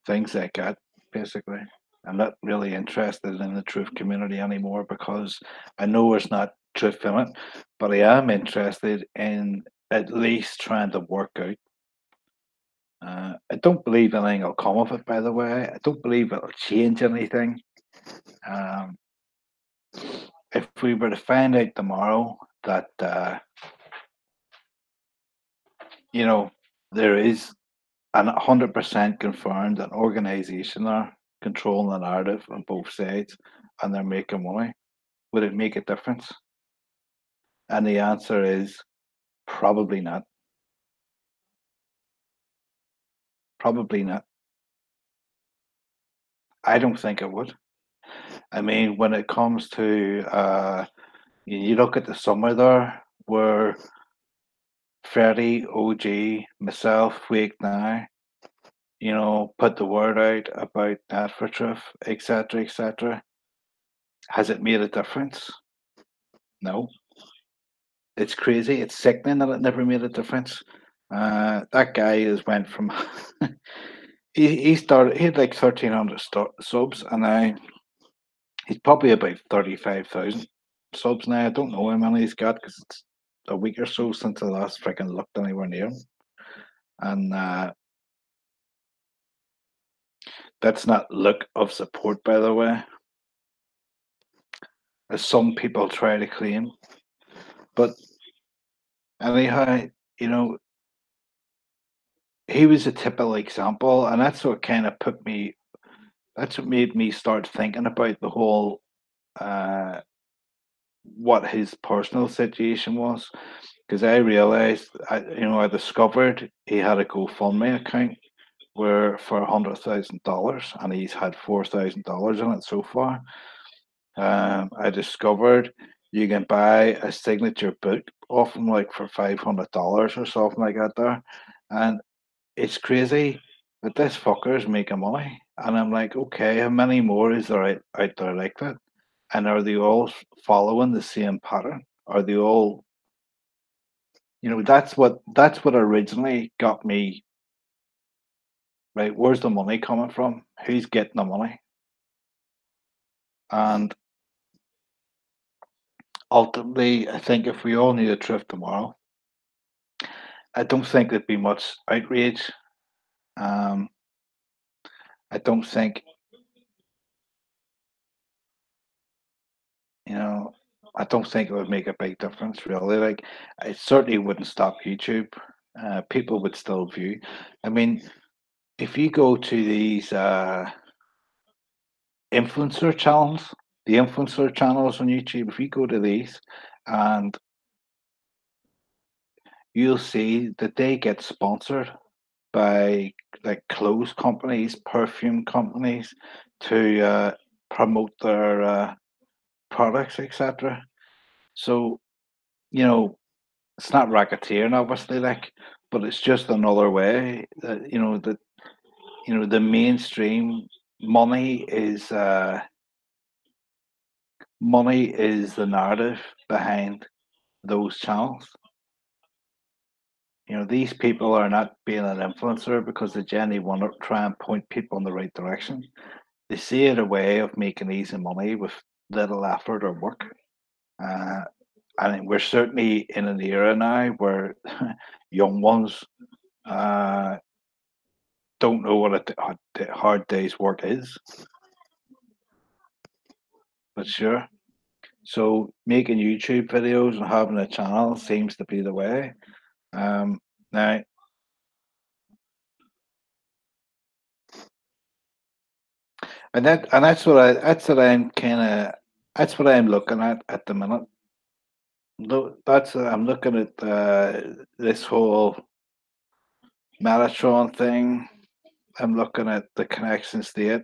things like that, basically. I'm not really interested in the truth community anymore because I know there's not truth in it, but I am interested in at least trying to work out. I don't believe anything will come of it, by the way. I don't believe it'll change anything. Um, if we were to find out tomorrow that, you know, there is an 100% confirmed an organization there controlling the narrative on both sides and they're making money, would it make a difference? And the answer is probably not. Probably not. I don't think it would. I mean, when it comes to, you look at the summer there, where Freddie, OG, myself, Wake Now, put the word out about Net for Truth, etc., etc. Has it made a difference? No. It's crazy. It's sickening that it never made a difference. That guy has went from he started. He had like 1,300 subs, and now he's probably about 35,000. subs now. I don't know how many he's got because it's a week or so since I last freaking looked anywhere near him. And that's not look of support, by the way, as some people try to claim. But anyhow, you know, he was a typical example, and that's what kind of put me. That's what made me start thinking about the whole uh, what his personal situation was, because I realized, I discovered he had a GoFundMe account where for $100,000, and he's had $4,000 in it so far. I discovered you can buy a signature book off him like for $500 or something like that there, and it's crazy that this fucker is making money. And I'm like, okay, how many more is there out there like that? And are they all following the same pattern? Are they all, that's what originally got me, right? Where's the money coming from? Who's getting the money? And ultimately, I think if we all knew the truth tomorrow, I don't think there'd be much outrage. Um, I don't think, you know, I don't think it would make a big difference, really. Like, it certainly wouldn't stop YouTube. People would still view. I mean, if you go to these influencer channels, the influencer channels on YouTube, if you go to these, and you'll see that they get sponsored by like clothes companies, perfume companies to promote their products, etc. So, you know, it's not racketeering, obviously, like, but it's just another way that the mainstream money is the narrative behind those channels. These people are not being an influencer because they generally want to try and point people in the right direction. They see it a way of making easy money with little effort or work. Uh, and we're certainly in an era now where young ones uh, don't know what a hard day's work is. But sure. So making YouTube videos and having a channel seems to be the way. Um, now, that's what I'm looking at the minute. That's I'm looking at this whole Metatron thing. I'm looking at the connection state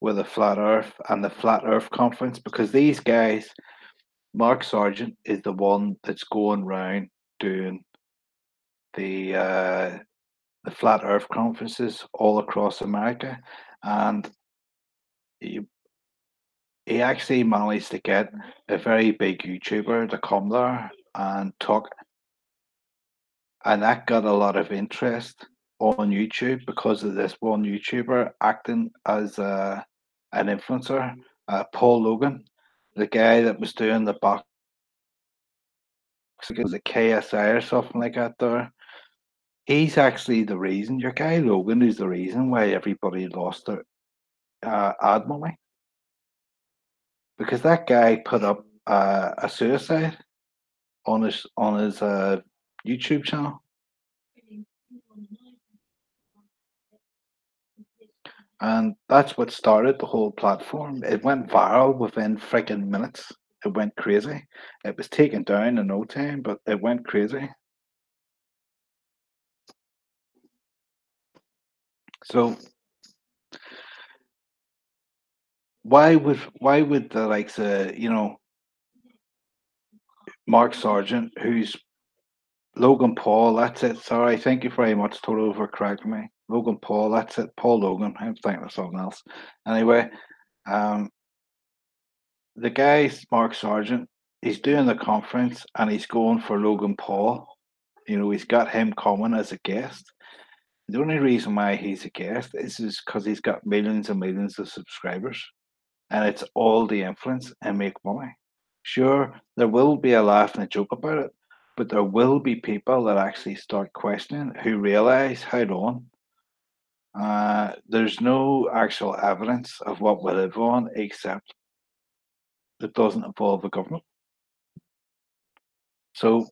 with the flat Earth and the flat Earth conference because these guys, Mark Sargent is the one that's going round doing the uh, the flat Earth conferences all across America, and he, he actually managed to get a very big YouTuber to come there and talk, and that got a lot of interest on YouTube because of this one YouTuber acting as an influencer, Paul Logan, the guy that was doing the box, it was a KSI or something like that. There, he's actually the reason. Your guy Logan is the reason why everybody lost their ad money because that guy put up a suicide on his YouTube channel. And that's what started the whole platform. It went viral within freaking minutes. It went crazy. It was taken down in no time, but it went crazy. So why would the likes Mark Sargent, who's Logan Paul, that's it. Sorry, thank you very much, Toto, for correcting me. Logan Paul, that's it. Paul Logan. I'm thinking of something else. Anyway, um, the guy, Mark Sargent, he's doing the conference and he's going for Logan Paul. He's got him coming as a guest. The only reason why he's a guest is because he's got millions and millions of subscribers, and it's all the influence and make money. Sure, there will be a laugh and a joke about it, but there will be people that actually start questioning who realize, hold on, there's no actual evidence of what we live on except it doesn't involve the government. So,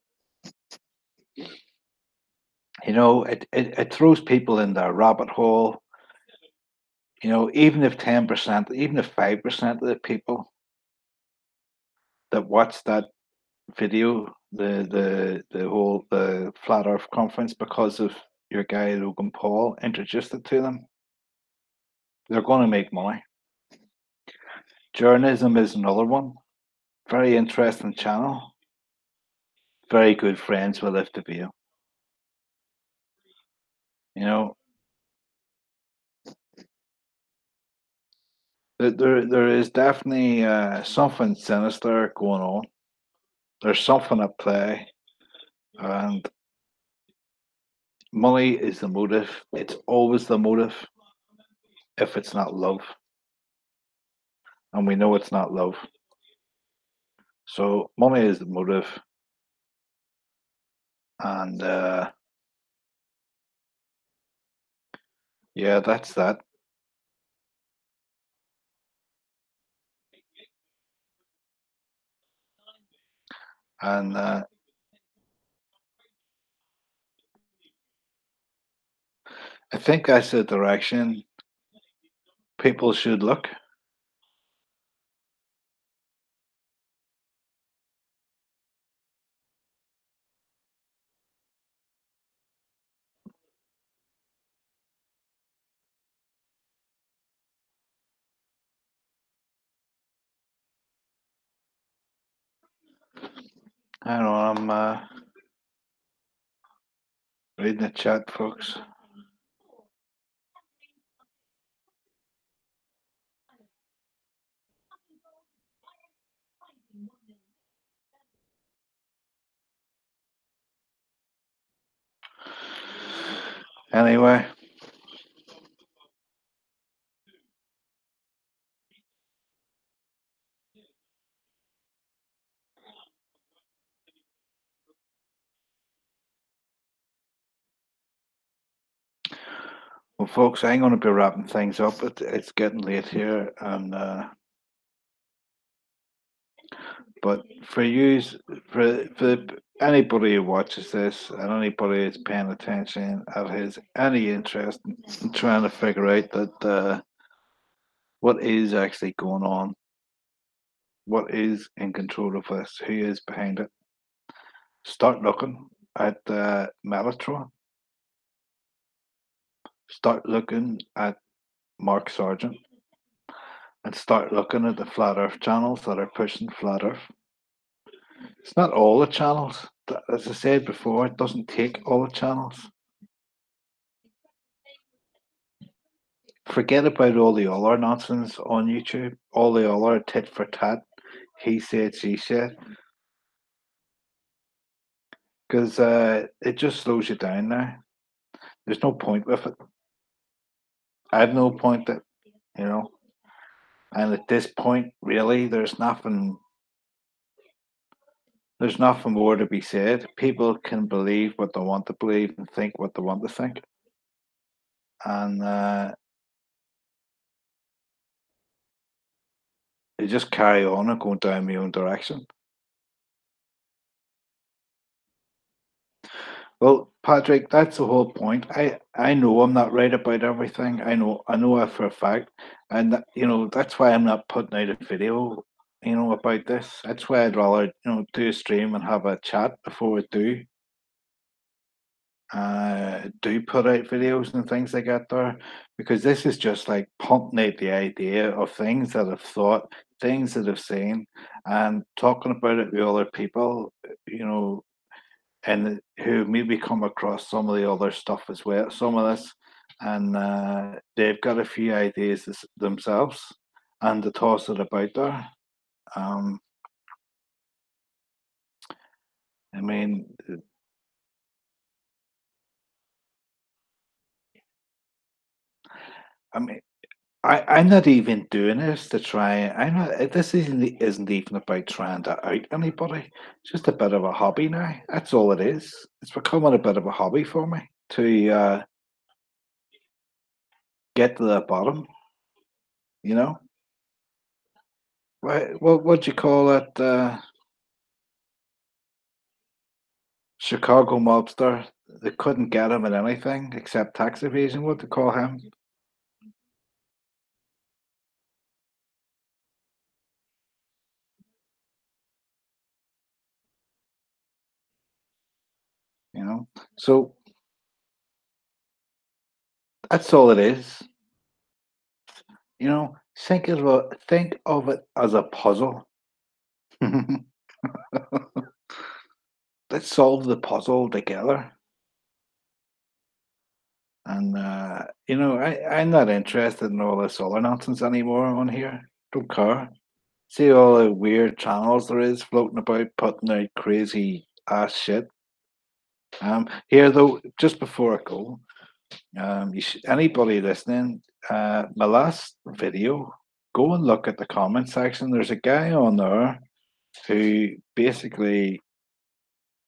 it throws people in their rabbit hole. Even if 10%, even if 5% of the people that watch that video, the flat Earth conference, because of your guy Logan Paul introduced it to them, they're going to make money. Journalism is another one. Very interesting channel. Very good friends with Lift the View. You know, there is definitely something sinister going on. There's something at play, and money is the motive. It's always the motive if it's not love, and we know it's not love. So money is the motive, and yeah, that's that. And I think that's the direction people should look. I don't know. I'm reading the chat, folks. Anyway, well, folks, I'm going to be wrapping things up. It's getting late here, and but for you, for anybody who watches this and anybody who's paying attention and has any interest in trying to figure out that what is actually going on, what is in control of this, who is behind it, start looking at Metatron, start looking at Mark Sargent, and start looking at the flat Earth channels that are pushing flat Earth. It's not all the channels. As I said before, it doesn't take all the channels. Forget about all the other nonsense on YouTube, all the other tit for tat, he said, she said, because it just slows you down now. There's no point with it. I have no point that, you know, and at this point, really, there's nothing more to be said. People can believe what they want to believe and think what they want to think. And you just carry on and go down my own direction. Well, Patrick, that's the whole point. I know I'm not right about everything. I know that for a fact, and that's why I'm not putting out a video, about this. That's why I'd rather do a stream and have a chat before we do put out videos and things like that there, because this is just like pumping out the idea of things that I've thought, things that I've seen, and talking about it with other people, and who maybe come across some of the other stuff as well, some of this, and they've got a few ideas themselves, and to toss it about there. Um, I mean, I mean, I'm not even doing this to try. I'm not. This isn't even about trying to out anybody. It's just a bit of a hobby now. That's all it is. It's becoming a bit of a hobby for me to get to the bottom. You know, what do you call it? Chicago mobster. They couldn't get him at anything except tax evasion. What to call him? You know. So that's all it is. Think of it as a puzzle. Let's solve the puzzle together. And I'm not interested in all this other nonsense anymore on here. Don't care. See all the weird channels there is floating about, putting out crazy ass shit. Here though, just before I go, anybody listening, my last video, go and look at the comment section. There's a guy on there who basically,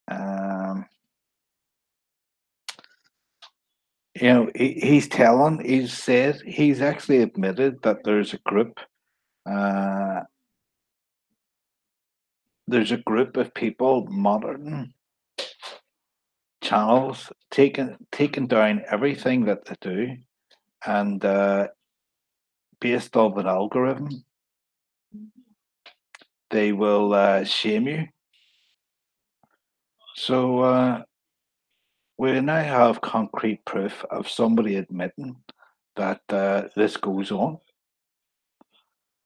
um, he's said, he's actually admitted that uh, there's a group of people monitoring channels, taking down everything that they do, and based off an algorithm, they will shame you. So we now have concrete proof of somebody admitting that this goes on,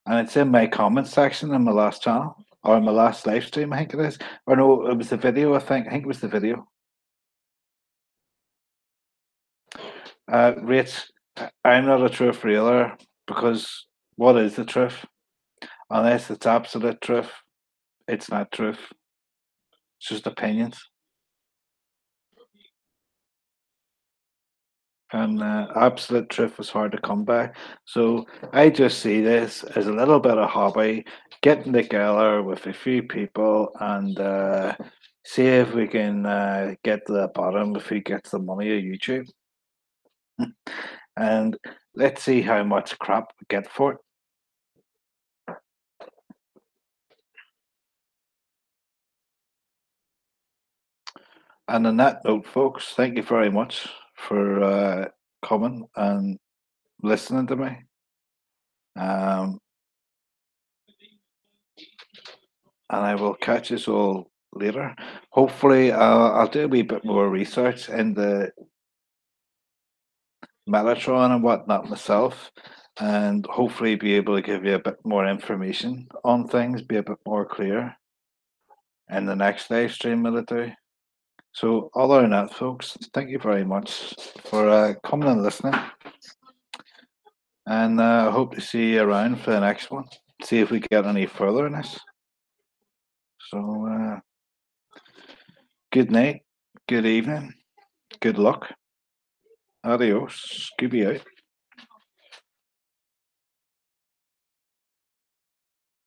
and it's in my comment section in my last channel or in my last live stream. I think it is, or no, it was the video. I think it was the video. Rates. I'm not a truth realer because what is the truth? Unless it's absolute truth, it's not truth. It's just opinions. And absolute truth is hard to come by. So I just see this as a little bit of hobby, getting together with a few people and see if we can get to the bottom of who gets the money of YouTube. And let's see how much crap we get for it. And on that note, folks, thank you very much for coming and listening to me. Um, and I will catch us all later. Hopefully, I'll do a wee bit more research in the Metatron and whatnot myself, and hopefully be able to give you a bit more information on things, be a bit more clear in the next live stream that I do. So, other than that, folks, thank you very much for coming and listening, and I hope to see you around for the next one. See if we get any further in this. So, good night, good evening, good luck. Adios. Scooby out.